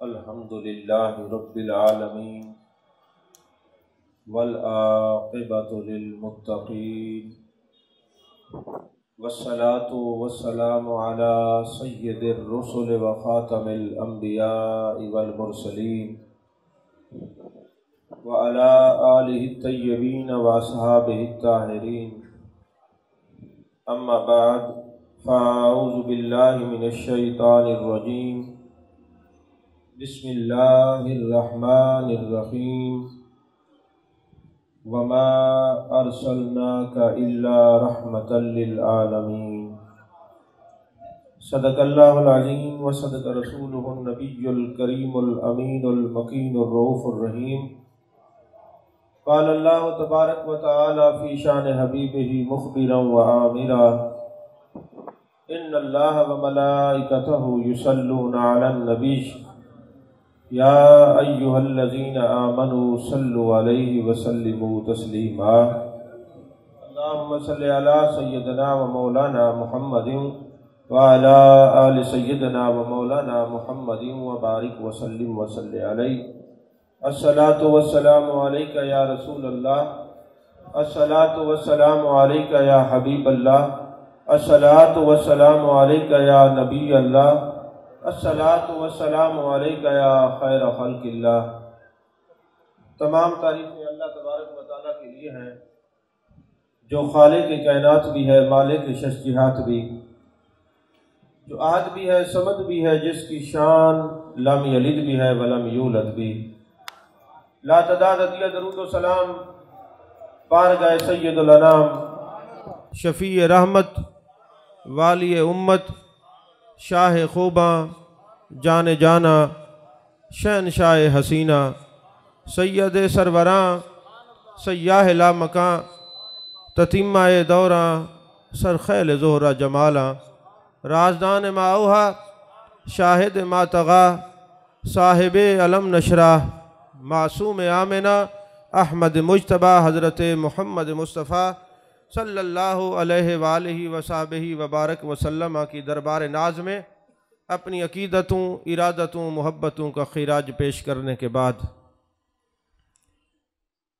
अल्हम्दुलिल्लाहि रब्बिल आलमीन वल आक़िबतु लिल मुत्तक़ीन वस्सलातु वस्सलामु अला सय्यिदिर रुसुल व ख़ातमिल अंबियाइ वल मुरसलीन व अला आलिहि तय्यबीन व अस्हाबिहि ताहिरीन। अम्मा बाद फ़अऊज़ु बिल्लाहि मिनश शैतानिर रजीम। बिस्मिल्लाहिर रहमानिर रहीम। वमा अर्सलनाका इल्ला रहमतल लिल आलमीन। सदक़ल्लाहुल अज़ीम व सदक़ रसूलुहुन नबियुल करीमुल अमीनुल मकीनुर रऊफ़ुर रहीम। क़ाल अल्लाहु तबारक व तआला फ़ी शान हबीबिही मुख़बिरन व आमिरा। इन्नल्लाह व मलाइकतहु युसल्लूना अलन नबी या अय्युहल्लज़ीना आमनू सल्लु अलैहि व सल्लिमू तस्लीमा। अल्लाहुम्मा सल्लि अला सय्यिदना व मौलाना मुहम्मदिन व अला आलि सय्यिदना व मौलाना मुहम्मदिन व बारिक व सल्लिम व सल्लि अलैहि। अस्सलातु वस्सलामु अलैका या रसूलल्लाह, अस्सलातु वस्सलामु अलैका या हबीबल्लाह, अस्सलातु वस्सलामु अलैका या नबी अल्लाह, अस्सलातु वस्सलामु अलैका या खैर खल्क़िल्लाह। तमाम तारीफ़ें अल्लाह तबारक व तआला के लिए हैं जो खालिक़ कायनात भी है, मालिक शश्जिहात भी, जो आहद भी है, समद भी है, जिसकी शान लम यलिद भी है वलम यूलद भी। ला तदाद दिया दरूद व सलाम बारगाह सय्यदुल अनाम शफ़ी रहमत वाली उम्मत शाह खूबा जाने जाना शहनशाह हसीना सैयद सरवरां सयाह ला मकां ततीमाए दौरा सरखैल ज़ोहरा जमाला राजदान माऊहा शाहिद मातगा साहिब अलम नशरा मासूम आमिना अहमद मुज्तबा हज़रत मोहम्मद मुस्तफ़ा सल्लल्लाहु अलैहि वालिहि वसहबिहि वबारक वसल्लम की दरबार नाज में अपनी अकीदतों, इरादतों, मोहब्बतों का खिराज पेश करने के बाद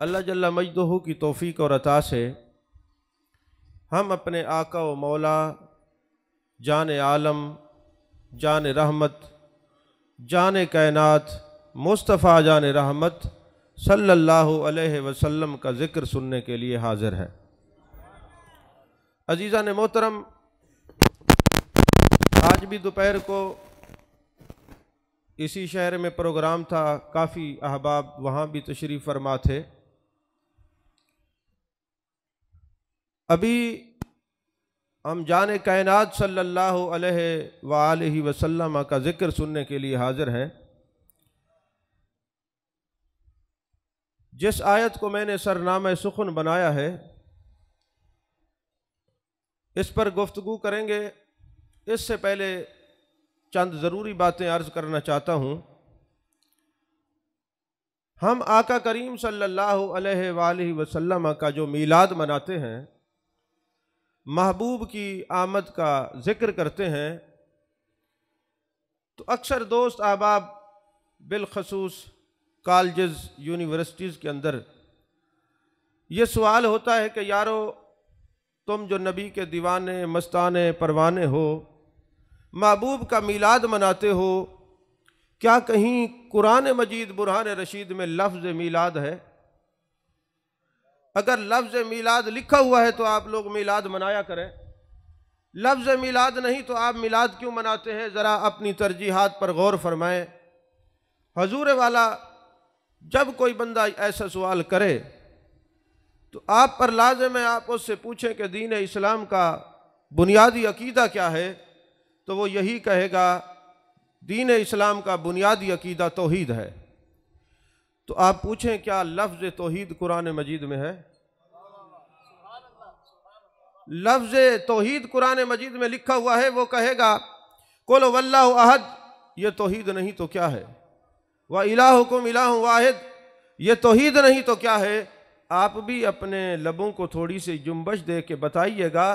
अल्लाह जल्ला मजदहू की तौफ़ीक़ और अता से हम अपने आका व मौला जान आलम, जान रहमत, जान कायनात मुस्तफ़ा जान रहमत सल्लल्लाहु अलैहि वसल्लम का ज़िक्र सुनने के लिए हाज़िर हैं। अज़ीज़ान मोहतरम, आज भी दोपहर को इसी शहर में प्रोग्राम था, काफ़ी अहबाब वहाँ भी तशरीफ़ फरमा थे। अभी हम जाने कायनात सल्लल्लाहु अलैहि वसल्लम का ज़िक्र सुनने के लिए हाज़िर हैं। जिस आयत को मैंने सरनामा सुखन बनाया है, इस पर गुफ्तगू करेंगे। इससे पहले चंद ज़रूरी बातें अर्ज़ करना चाहता हूँ। हम आका करीम सल्लल्लाहु अलैहि वसल्लम का जो मीलाद मनाते हैं, महबूब की आमद का ज़िक्र करते हैं, तो अक्सर दोस्त अहबाब बिलखसूस कॉलेजेस, यूनिवर्सिटीज़ के अंदर ये सवाल होता है कि यारो, तुम जो नबी के दीवाने मस्ताने परवाने हो, महबूब का मीलाद मनाते हो, क्या कहीं कुरान मजीद बुरहान रशीद में लफ्ज़ मीलाद है? अगर लफ्ज़ मीलाद लिखा हुआ है तो आप लोग मीलाद मनाया करें। लफ्ज़ मीलाद नहीं तो आप मीलाद क्यों मनाते हैं? ज़रा अपनी तरजीहात पर गौर फरमाएं। हजूर वाला जब कोई बंदा ऐसा सवाल करे तो आप पर लाज़िम है आप उससे पूछें कि दीन इस्लाम का बुनियादी अकीदा क्या है, तो वो यही कहेगा दीन इस्लाम का बुनियादी अकीदा तौहीद है। तो आप पूछें क्या लफ्ज़ तौहीद कुरान मजीद में है? लफ्ज़ तौहीद कुरान मजीद में लिखा हुआ है। वो कहेगा कुल वल्लाहु अहद, ये तौहीद नहीं तो क्या है? व इलाहुकुम इलाहुन वाहिद, ये तौहीद नहीं तो क्या है? आप भी अपने लबों को थोड़ी सी जुम्बश दे के बताइएगा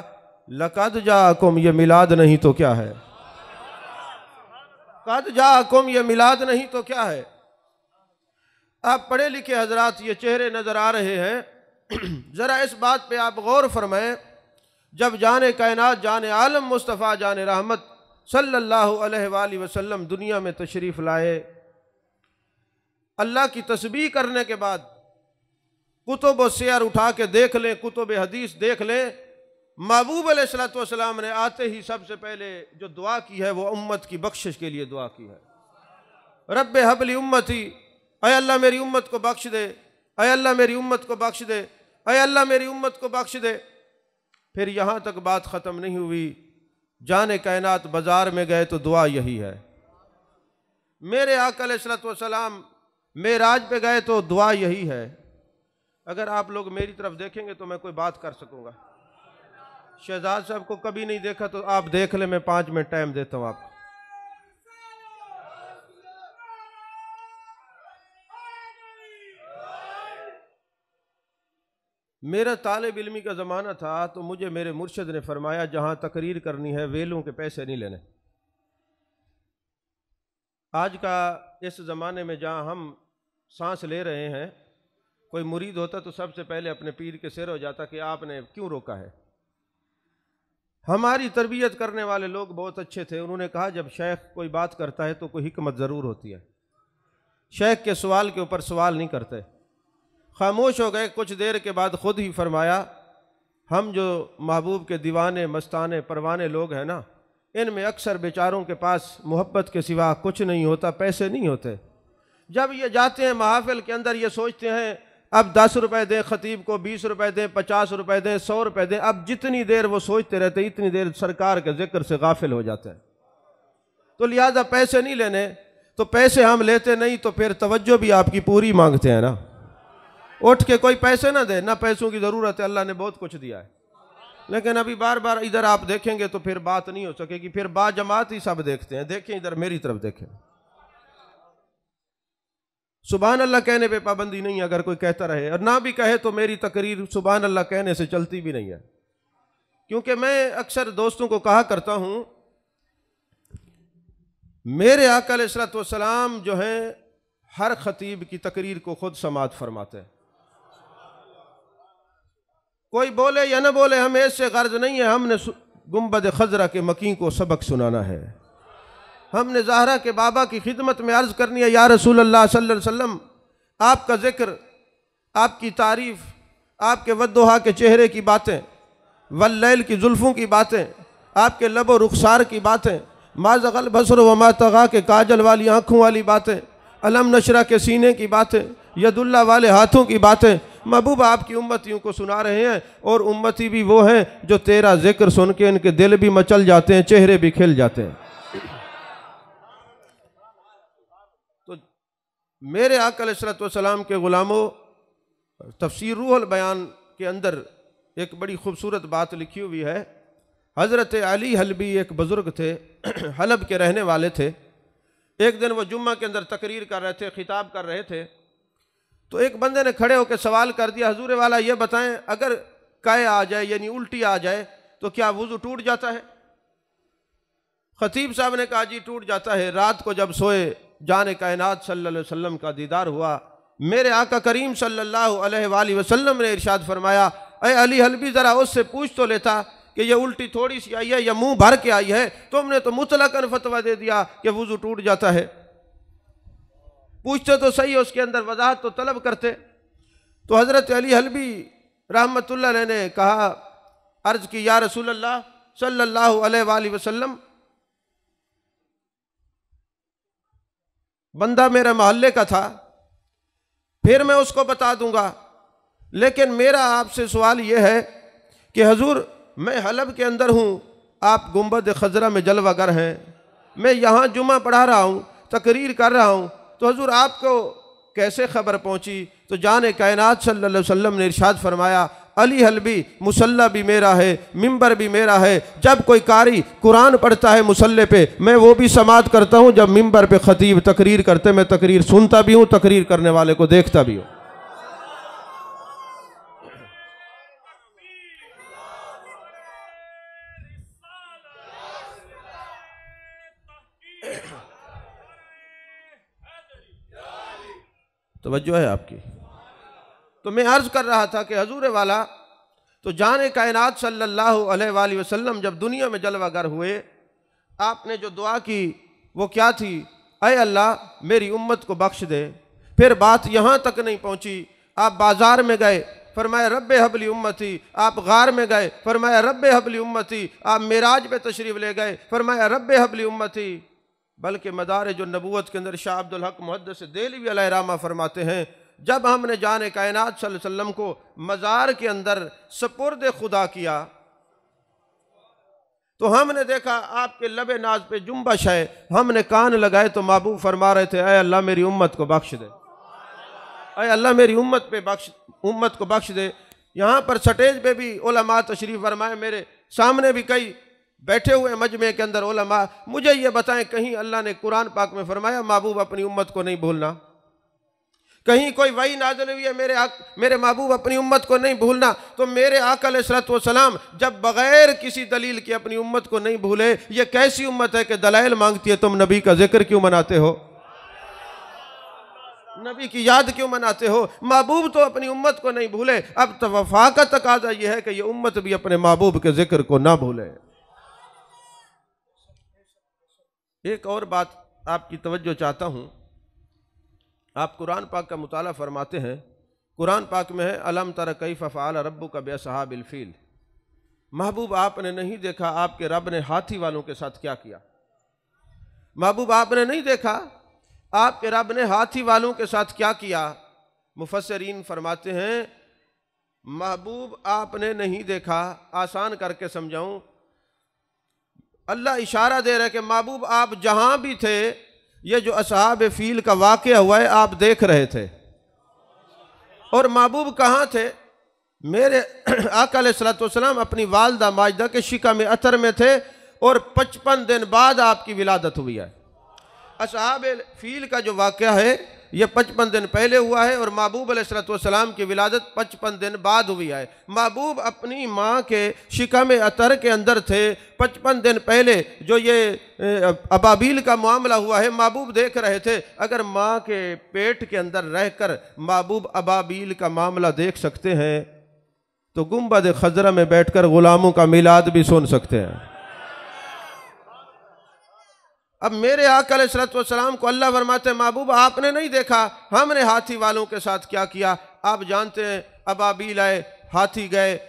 लक़द जाअकुम, ये मिलाद नहीं तो क्या है? कद जाकुम, ये मिलाद नहीं तो क्या है? आप पढ़े लिखे हजरात, ये चेहरे नजर आ रहे हैं, जरा इस बात पे आप गौर फरमाएं। जब जाने कायनात, जाने आलम मुस्तफ़ा, जाने रहमत सल्लल्लाहु अलैहि वसल्लम दुनिया में तशरीफ़ लाए, अल्लाह की तस्बीह करने के बाद कुतुब व सियर उठा के देख लें, कुतुब हदीस देख लें, महबूब अलैहिस्सलातु वस्सलाम ने आते ही सबसे पहले जो दुआ की है वो उम्मत की बख्शिश के लिए दुआ की है। रब्बे हबली उम्मती, अय अल्लाह मेरी उम्मत को बख्श दे, अय अल्लाह मेरी उम्मत को बख्श दे, अय अल्लाह मेरी उम्मत को बख्श दे। फिर यहाँ तक बात ख़त्म नहीं हुई, जाने कायनात बाज़ार में गए तो दुआ यही है। मेरे आका अलैहिस्सलातु वस्सलाम मेराज पे गए तो दुआ यही है। अगर आप लोग मेरी तरफ देखेंगे तो मैं कोई बात कर सकूँगा। शहजाद साहब को कभी नहीं देखा तो आप देख लें, मैं 5 मिनट टाइम देता हूँ आपको। मेरा तालिब इल्मी का ज़माना था तो मुझे मेरे मुर्शिद ने फरमाया, जहाँ तकरीर करनी है वेलों के पैसे नहीं लेने। आज का इस ज़माने में जहाँ हम सांस ले रहे हैं, कोई मुरीद होता तो सबसे पहले अपने पीर के सिर हो जाता कि आपने क्यों रोका है। हमारी तरबियत करने वाले लोग बहुत अच्छे थे। उन्होंने कहा, जब शेख कोई बात करता है तो कोई हिकमत ज़रूर होती है। शेख के सवाल के ऊपर सवाल नहीं करते। खामोश हो गए। कुछ देर के बाद खुद ही फरमाया, हम जो महबूब के दीवाने, मस्ताने, परवाने लोग हैं ना, इनमें अक्सर बेचारों के पास मोहब्बत के सिवा कुछ नहीं होता, पैसे नहीं होते। जब ये जाते हैं महफिल के अंदर, ये सोचते हैं अब 10 रुपए दें खतीब को, 20 रुपए दें, 50 रुपए दें, 100 रुपए दें। अब जितनी देर वो सोचते रहते, इतनी देर सरकार के जिक्र से गाफिल हो जाते हैं। तो लिहाजा पैसे नहीं लेने। तो पैसे हम लेते नहीं तो फिर तवज्जो भी आपकी पूरी मांगते हैं ना। उठ के कोई पैसे ना दे, ना पैसों की ज़रूरत है, अल्लाह ने बहुत कुछ दिया है। लेकिन अभी बार बार इधर आप देखेंगे तो फिर बात नहीं हो सकेगी। फिर बाजमात ही सब देखते हैं। देखें इधर, मेरी तरफ देखें। सुभान अल्लाह कहने पे पाबंदी नहीं है, अगर कोई कहता रहे, और ना भी कहे तो मेरी तकरीर सुभान अल्लाह कहने से चलती भी नहीं है। क्योंकि मैं अक्सर दोस्तों को कहा करता हूं, मेरे आका अलैहिस्सलातु वस्सलाम जो हैं हर खतीब की तकरीर को खुद समाअत फरमाते हैं। कोई बोले या न बोले, हमें इससे गर्ज नहीं है। हमने गुंबद खजरा के मकीन को सबक सुनाना है। हमने ज़हरा के बाबा की खिदमत में अर्ज़ करनी है, या रसूल अल्लाह सल्लल्लाहु अलैहि वसल्लम, आपका जिक्र, आपकी तारीफ़, आपके वद्दुहा के चेहरे की बातें, वल्लैल की जुल्फ़ों की बातें, आपके लबो रुखसार की बातें, माज़गल बसर व मा तग़ा के काजल वाली आँखों वाली बातें, अलम नशरा के सीने की बातें, यदुल्ला वाले हाथों की बातें महबूब आपकी उम्मतियों को सुना रहे हैं। और उम्मती भी वो हैं जो तेरा जिक्र सुन के इनके दिल भी मचल जाते हैं, चेहरे भी खिल जाते हैं। तो मेरे आका अलैहिस्सलातु वस्सलाम के ग़ुलामों, तफसीर रूहुल बयान के अंदर एक बड़ी खूबसूरत बात लिखी हुई है। हज़रत अली हलबी एक बुज़ुर्ग थे, हलब के रहने वाले थे। एक दिन वो जुम्मा के अंदर तकरीर कर रहे थे, खिताब कर रहे थे। तो एक बंदे ने खड़े होकर सवाल कर दिया, हुजूर वाला ये बताएं, अगर काए आ जाए यानी उल्टी आ जाए तो क्या वुज़ू टूट जाता है? खतीब साहब ने कहा, जी टूट जाता है। रात को जब सोए, जाने कायनात सल्लल्लाहु अलैहि वसल्लम का दीदार हुआ। मेरे आका करीम सल्लल्लाहु अलैहि वसल्लम ने इरशाद फरमाया, अय अली हलबी ज़रा उससे पूछ तो लेता कि ये उल्टी थोड़ी सी आई है या मुंह भर के आई है। तुमने तो मुतलकन फतवा दे दिया कि वुज़ू टूट जाता है। पूछते तो सही, उसके अंदर वजाहत तो तलब करते। तो हज़रत अली हलबी रहमतुल्लाह अलैह ने कहा, अर्ज़ की, या रसूल अल्लाह सल्लल्लाहु अलैहि वसल्लम, बंदा मेरे मोहल्ले का था, फिर मैं उसको बता दूंगा। लेकिन मेरा आपसे सवाल यह है कि हजूर, मैं हलब के अंदर हूँ, आप गुंबद खजरा में जलवागर हैं, मैं यहाँ जुमा पढ़ा रहा हूँ, तकरीर कर रहा हूँ, तो हजूर आपको कैसे खबर पहुँची? तो जाने कायनात सल्लल्लाहु अलैहि वसल्लम ने इरशाद फरमाया, अली हलबी, मुसल्ला भी मेरा है, मिंबर भी मेरा है। जब कोई कारी कुरान पढ़ता है मुसल्ले पे, मैं वो भी समाअत करता हूँ। जब मिंबर पे खतीब तकरीर करते, मैं तकरीर सुनता भी हूँ, तकरीर करने वाले को देखता भी हूँ। तवज्जो है आपकी। तो मैं अर्ज कर रहा था कि हजूर वाला तो जाने कायनात सल्लल्लाहु अलैहि वसल्लम जब दुनिया में जलवागर हुए, आपने जो दुआ की वो क्या थी? ऐ अल्लाह मेरी उम्मत को बख्श दे। फिर बात यहाँ तक नहीं पहुँची, आप बाजार में गए, फरमाया रब्बे हबली उम्मती। आप गार में गए, फरमाया रब्बे हबली उम्मती। आप मेराज पे तशरीफ़ ले गए, फरमाया रब्बे हबली उम्मती। बल्कि मदार जो नबूवत के अंदर शाह अब्दुल हक मुहद्दिस देहलवी अलैहिर्रहमा फरमाते हैं, जब हमने जाने कायनात सल्लल्लाहु अलैहि वसल्लम को मज़ार के अंदर सपुर्द खुदा किया तो हमने देखा आपके लबे नाज पे जुम्बश है। हमने कान लगाए तो महबूब फरमा रहे थे, ऐ अल्लाह मेरी उम्मत को बख्श दे, ऐ अल्लाह मेरी उम्मत को बख्श दे। यहाँ पर स्टेज पे भी उलमा तशरीफ़ फरमाए, मेरे सामने भी कई बैठे हुए मजमे के अंदर उलमा, मुझे ये बताएं कहीं अल्लाह ने कुरान पाक में फरमाया महबूब अपनी उम्मत को नहीं भूलना? कहीं कोई वही नाज़िल हुई है मेरे महबूब अपनी उम्मत को नहीं भूलना? तो मेरे आका अलैहिस्सलातु वस्सलाम जब बगैर किसी दलील के अपनी उम्मत को नहीं भूले, ये कैसी उम्मत है कि दलाइल मांगती है? तुम नबी का जिक्र क्यों मनाते हो? नबी की याद क्यों मनाते हो? महबूब तो अपनी उम्मत को नहीं भूले। अब तो वफा का तकाजा यह है कि ये उम्मत भी अपने महबूब के जिक्र को ना भूले। एक और बात आपकी तवज्जो चाहता हूँ। आप कुरान पाक का मुताला फरमाते हैं, कुरान पाक में है अलम तर कैफ फ़अल रब्बुका बिअस्हाबिल फ़ील। महबूब आपने नहीं देखा आपके रब ने हाथी वालों के साथ क्या किया? महबूब आपने नहीं देखा आपके रब ने हाथी वालों के साथ क्या किया? मुफस्सिरीन फरमाते हैं महबूब आपने नहीं देखा, आसान करके समझाऊं, अल्लाह इशारा दे रहा है कि महबूब आप जहां भी थे, ये जो असहाब फील का वाक़या हुआ है आप देख रहे थे। और महबूब कहाँ थे? मेरे आका अलैहिस्सलातु वस्सलाम अपनी वालदा माजिदा के शिका में अतर में थे और 55 दिन बाद आपकी विलादत हुई है। असहाब फील का जो वाक़या है ये 55 दिन पहले हुआ है और महबूब अलैहिस्सलातु वस्सलाम की विलादत 55 दिन बाद हुई है। महबूब अपनी माँ के शिका में अतर के अंदर थे 55 दिन पहले। जो ये अबाबील का मामला हुआ है महबूब देख रहे थे। अगर माँ के पेट के अंदर रहकर महबूब अबाबील का मामला देख सकते हैं तो गुंबद खजरा में बैठकर गुलामों का मिलाद भी सुन सकते हैं। अब मेरे आका अलैहिस्सलातु वस्सलाम को अल्लाह फरमाते हैं महबूब आपने नहीं देखा हमने हाथी वालों के साथ क्या किया? आप जानते हैं अबाबील आए, हाथी गए,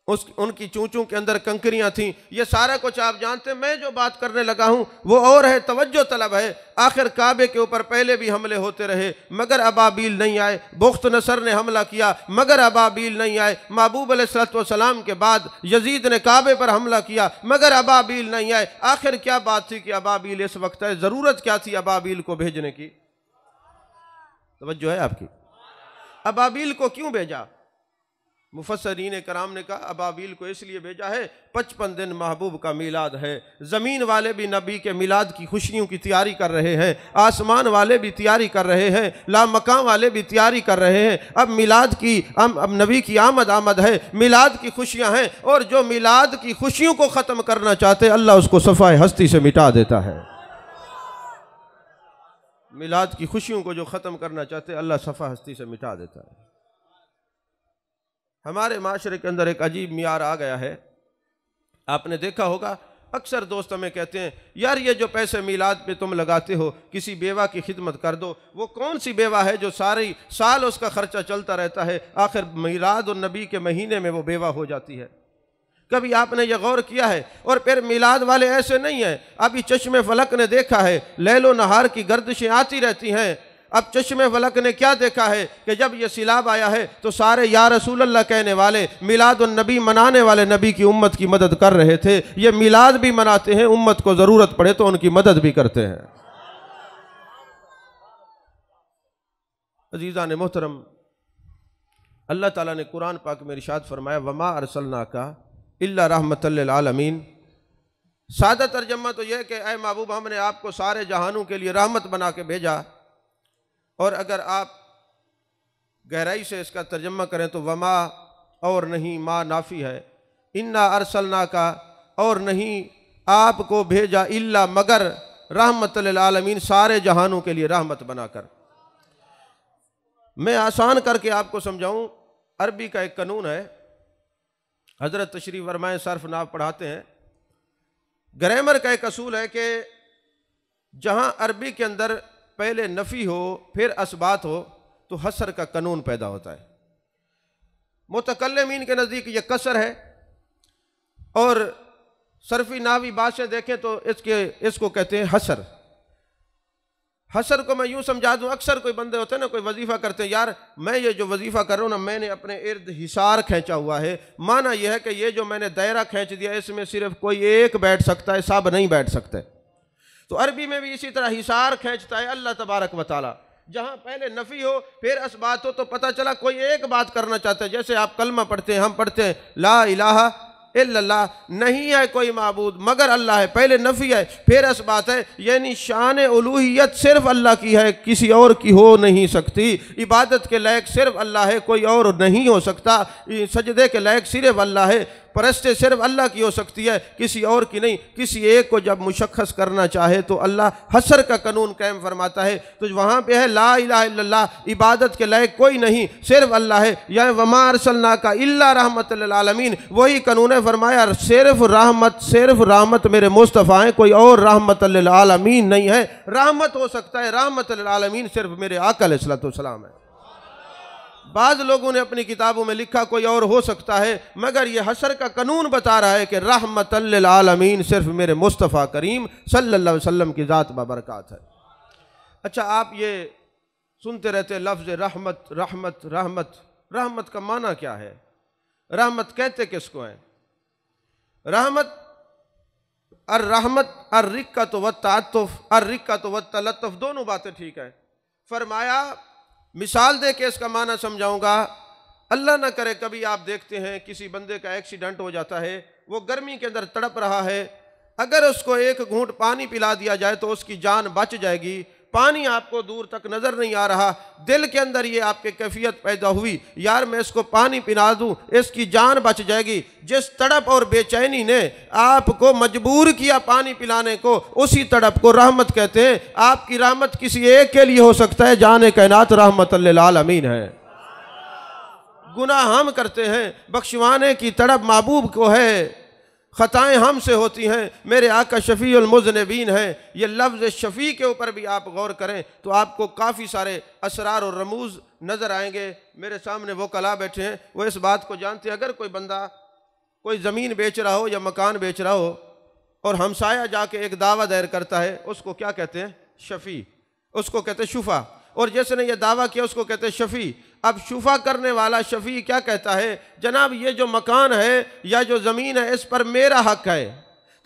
उनकी चूंचों के अंदर कंकरियां थीं, ये सारा कुछ आप जानते हैं। मैं जो बात करने लगा हूं वो और है, तवज्जो तलब है। आखिर काबे के ऊपर पहले भी हमले होते रहे मगर अबाबील नहीं आए। बुख्त नसर ने हमला किया मगर अबाबील नहीं आए। महबूब अलैहिस्सलातु वस्सलाम के बाद यजीद ने काबे पर हमला किया मगर अबाबील नहीं आए। आखिर क्या बात थी कि अबाबील इस वक्त है? ज़रूरत क्या थी अबाबील को भेजने की? तवज्जो है आपकी? अबाबील को क्यों भेजा? मुफस्सिरीन कराम ने कहा अबाबील को इसलिए भेजा है 55 दिन महबूब का मिलाद है। ज़मीन वाले भी नबी के मिलाद की खुशियों की तैयारी कर रहे हैं, आसमान वाले भी तैयारी कर रहे हैं, लामकां वाले भी तैयारी कर रहे हैं। अब मिलाद की अब नबी की आमद है, मिलाद की खुशियां हैं और जो मिलाद की खुशियों को ख़त्म करना चाहते अल्लाह उसको सफ़ाए हस्ती से मिटा देता है। मिलाद की खुशियों को जो ख़त्म करना चाहते अल्लाह सफ़ा हस्ती से मिटा देता है। हमारे माशरे के अंदर एक अजीब मियार आ गया है। आपने देखा होगा अक्सर दोस्त हमें कहते हैं यार ये जो पैसे मिलाद पे तुम लगाते हो किसी बेवा की खिदमत कर दो। वो कौन सी बेवा है जो सारी साल उसका खर्चा चलता रहता है, आखिर मिलाद और नबी के महीने में वो बेवा हो जाती है? कभी आपने ये गौर किया है? और फिर मिलाद वाले ऐसे नहीं हैं। अभी चश्मे फलक ने देखा है लैलो नहार की गर्दिशें आती रहती हैं। अब चश्मे फलक ने क्या देखा है कि जब ये सिलाब आया है तो सारे या रसूल अल्लाह कहने वाले, मिलाद उन नबी मनाने वाले नबी की उम्मत की मदद कर रहे थे। ये मिलाद भी मनाते हैं, उम्मत को ज़रूरत पड़े तो उनकी मदद भी करते हैं। अजीज़ान मोहतरम, अल्लाह ताला ने कुरान पाक में इरशाद फरमाया वमा अरसलनाका इल्ला रहमतल लिल आलमीन। सादा तर्जमा तो यह कि ऐ महबूब हमने आपको सारे जहानों के लिए रहमत बना के भेजा। और अगर आप गहराई से इसका तर्जमा करें तो वमा और नहीं, मा नाफी है, इन्ना अरसलना का और नहीं आपको भेजा, इल्ला मगर रहमत लिल आलमीन सारे जहानों के लिए रहमत बनाकर। मैं आसान करके आपको समझाऊं, अरबी का एक कानून है, हजरत तशरीफ फरमाए सर्फ नाव पढ़ाते हैं। ग्रामर का एक असूल है कि जहां अरबी के अंदर पहले नफ़ी हो फिर असबात हो तो हसर का कानून पैदा होता है। मुतकल्लिमीन के नज़दीक ये कसर है, और सरफी नावी बाशें देखें तो इसको कहते हैं हसर। हसर को मैं यूं समझा दूं, अक्सर कोई बंदे होते हैं ना, कोई वजीफा करते हैं, यार मैं ये जो वजीफा कर रहा हूं ना, मैंने अपने इर्द हिसार खींचा हुआ है। माना यह है कि ये जो मैंने दायरा खींच दिया इसमें सिर्फ कोई एक बैठ सकता है, सब नहीं बैठ सकते। तो अरबी में भी इसी तरह हिसार खींचता है अल्लाह तबारक व तआला। जहां पहले नफी हो फिर असबात हो तो पता चला कोई एक बात करना चाहता है। जैसे आप कलमा पढ़ते हैं, हम पढ़ते हैं ला इलाहा इल्लल्लाह, नहीं है कोई माबूद मगर अल्लाह है, पहले नफी है फिर असबात है, यानी शान उलूहियत सिर्फ अल्लाह की है, किसी और की हो नहीं सकती। इबादत के लायक सिर्फ अल्लाह है, कोई और नहीं हो सकता। सजदे के लायक सिर्फ अल्लाह है, परस्ते सिर्फ अल्लाह की हो सकती है, किसी और की नहीं। किसी एक को जब मुशख्खस करना चाहे तो अल्लाह हसर का कानून कायम फरमाता है। तो वहाँ पे है ला इलाहा इल्लल्लाह, इबादत के लायक कोई नहीं सिर्फ अल्लाह है, या वमा अरसलनाका इल्ला रहमतल लिल आलमीन, वही कानून है, फरमाया सिर्फ रहमत मेरे मुस्तफ़ा हैं, कोई और रहमतल लिल आलमीन नहीं है। रहमत हो सकता है, रहमतल लिल आलमीन सिर्फ मेरे आका अलैहिस्सलातु वस्सलाम है। बाज़ लोगों ने अपनी किताबों में लिखा कोई और हो सकता है, मगर यह हसर का कानून बता रहा है कि रहमतल लिल आलमीन सिर्फ मेरे मुस्तफ़ा करीम सल्लल्लाहु अलैहि वसल्लम की ज़ात बाबरकात है। अच्छा, आप ये सुनते रहते लफ्ज़ रहमत रहमत रहमत, रहमत का माना क्या है? रहमत कहते किसको है? रहमत अर्रिक्कत व ताअत्तुफ, अर्रिक्कत व तलत्तुफ, दोनों बातें ठीक है। फरमाया मिसाल दे के इसका माना समझाऊंगा। अल्लाह ना करे कभी आप देखते हैं किसी बंदे का एक्सीडेंट हो जाता है, वो गर्मी के अंदर तड़प रहा है, अगर उसको एक घूंट पानी पिला दिया जाए तो उसकी जान बच जाएगी। पानी आपको दूर तक नजर नहीं आ रहा, दिल के अंदर ये आपके कैफियत पैदा हुई, यार मैं इसको पानी पिला दूं इसकी जान बच जाएगी। जिस तड़प और बेचैनी ने आपको मजबूर किया पानी पिलाने को, उसी तड़प को रहमत कहते हैं। आपकी रहमत किसी एक के लिए हो सकता है, जाने कायनात रहमतल लिल आलमीन है। गुनाह हम करते हैं, बख्शवाने की तड़प महबूब को है, ख़ताएँ हमसे होती हैं, मेरे आका शफ़ीउल मुज़निबीन हैं। ये लफ्ज़ शफ़ी के ऊपर भी आप गौर करें तो आपको काफ़ी सारे असरार और रमूज़ नज़र आएंगे। मेरे सामने वो कला बैठे हैं, वो इस बात को जानते हैं, अगर कोई बंदा कोई ज़मीन बेच रहा हो या मकान बेच रहा हो और हमसाया जाके एक दावा दायर करता है, उसको क्या कहते हैं? शफ़ी, उसको कहते हैं शुफ़ा। और जिसने ये दावा किया उसको कहते हैं शफ़ी। अब शुफा करने वाला शफ़ी क्या कहता है? जनाब ये जो मकान है या जो ज़मीन है इस पर मेरा हक है।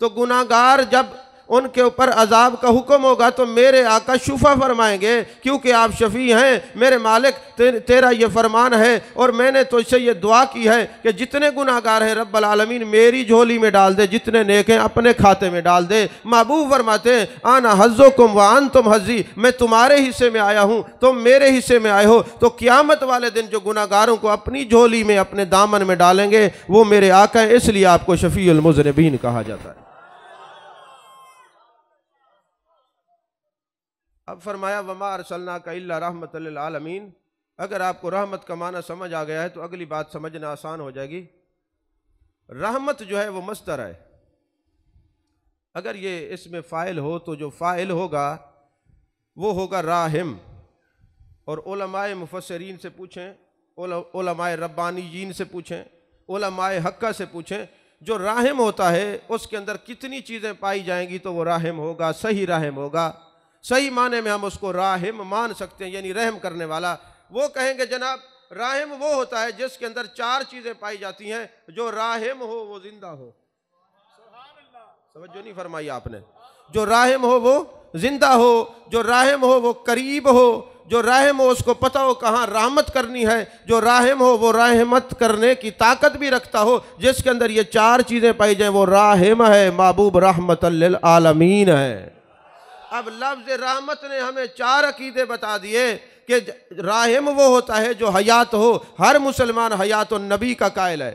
तो गुनाहगार जब उनके ऊपर अजाब का हुक्म होगा तो मेरे आका शुफा फरमाएंगे, क्योंकि आप शफ़ी हैं, मेरे मालिक तेरा ये फरमान है और मैंने तो इससे ये दुआ की है कि जितने गुनाहगार हैं रब्बल आलमीन मेरी झोली में डाल दे, जितने नेक हैं अपने खाते में डाल दे। महबूब फरमाते हैं आना हज़्ज़ुकुम व अंतुम हज़्ज़ी, मैं तुम्हारे हिस्से में आया हूँ, तुम मेरे हिस्से में आए हो। तो क़यामत वाले दिन जो गुनाहगारों को अपनी झोली में अपने दामन में डालेंगे वो मेरे आका हैं, इसलिए आपको शफ़ीउल मुज़निबीन कहा जाता है। अब फरमाया वमा अरसलनाका इल्ला रहमतल लिल आलमीन। अगर आपको रहमत का माना समझ आ गया है तो अगली बात समझना आसान हो जाएगी। रहमत जो है वो मस्दर है, अगर ये इसमें फ़ाइल हो तो जो फ़ाइल होगा वो होगा राहिम। और उलमाए मुफस्सिरीन से पूछें, उलमाए रब्बानीयीन से पूछें, उलमाए हक्का से पूछें, जो राहिम होता है उसके अंदर कितनी चीज़ें पाई जाएंगी तो वो राहिम होगा, सही राहिम होगा। सही माने में हम उसको राहिम मान सकते हैं, यानी रहम करने वाला। वो कहेंगे जनाब राहिम वो होता है जिसके अंदर चार चीज़ें पाई जाती हैं, जो राहिम हो वो जिंदा हो। समझो नहीं फरमाई आपने? जो राहिम हो वो जिंदा हो, जो राहिम हो वो करीब हो, जो राहिम हो उसको पता हो कहाँ रहमत करनी है, जो राहिम हो वो रहमत करने की ताकत भी रखता हो। जिसके अंदर ये चार चीज़ें पाई जाए वो राहिम है, महबूब रहमतल लिल आलमीन है। अब लफ्ज़ रहमत ने हमें चार अकीदे बता दिए कि राहिम वो होता है जो हयात हो। हर मुसलमान हयात नबी का कायल है,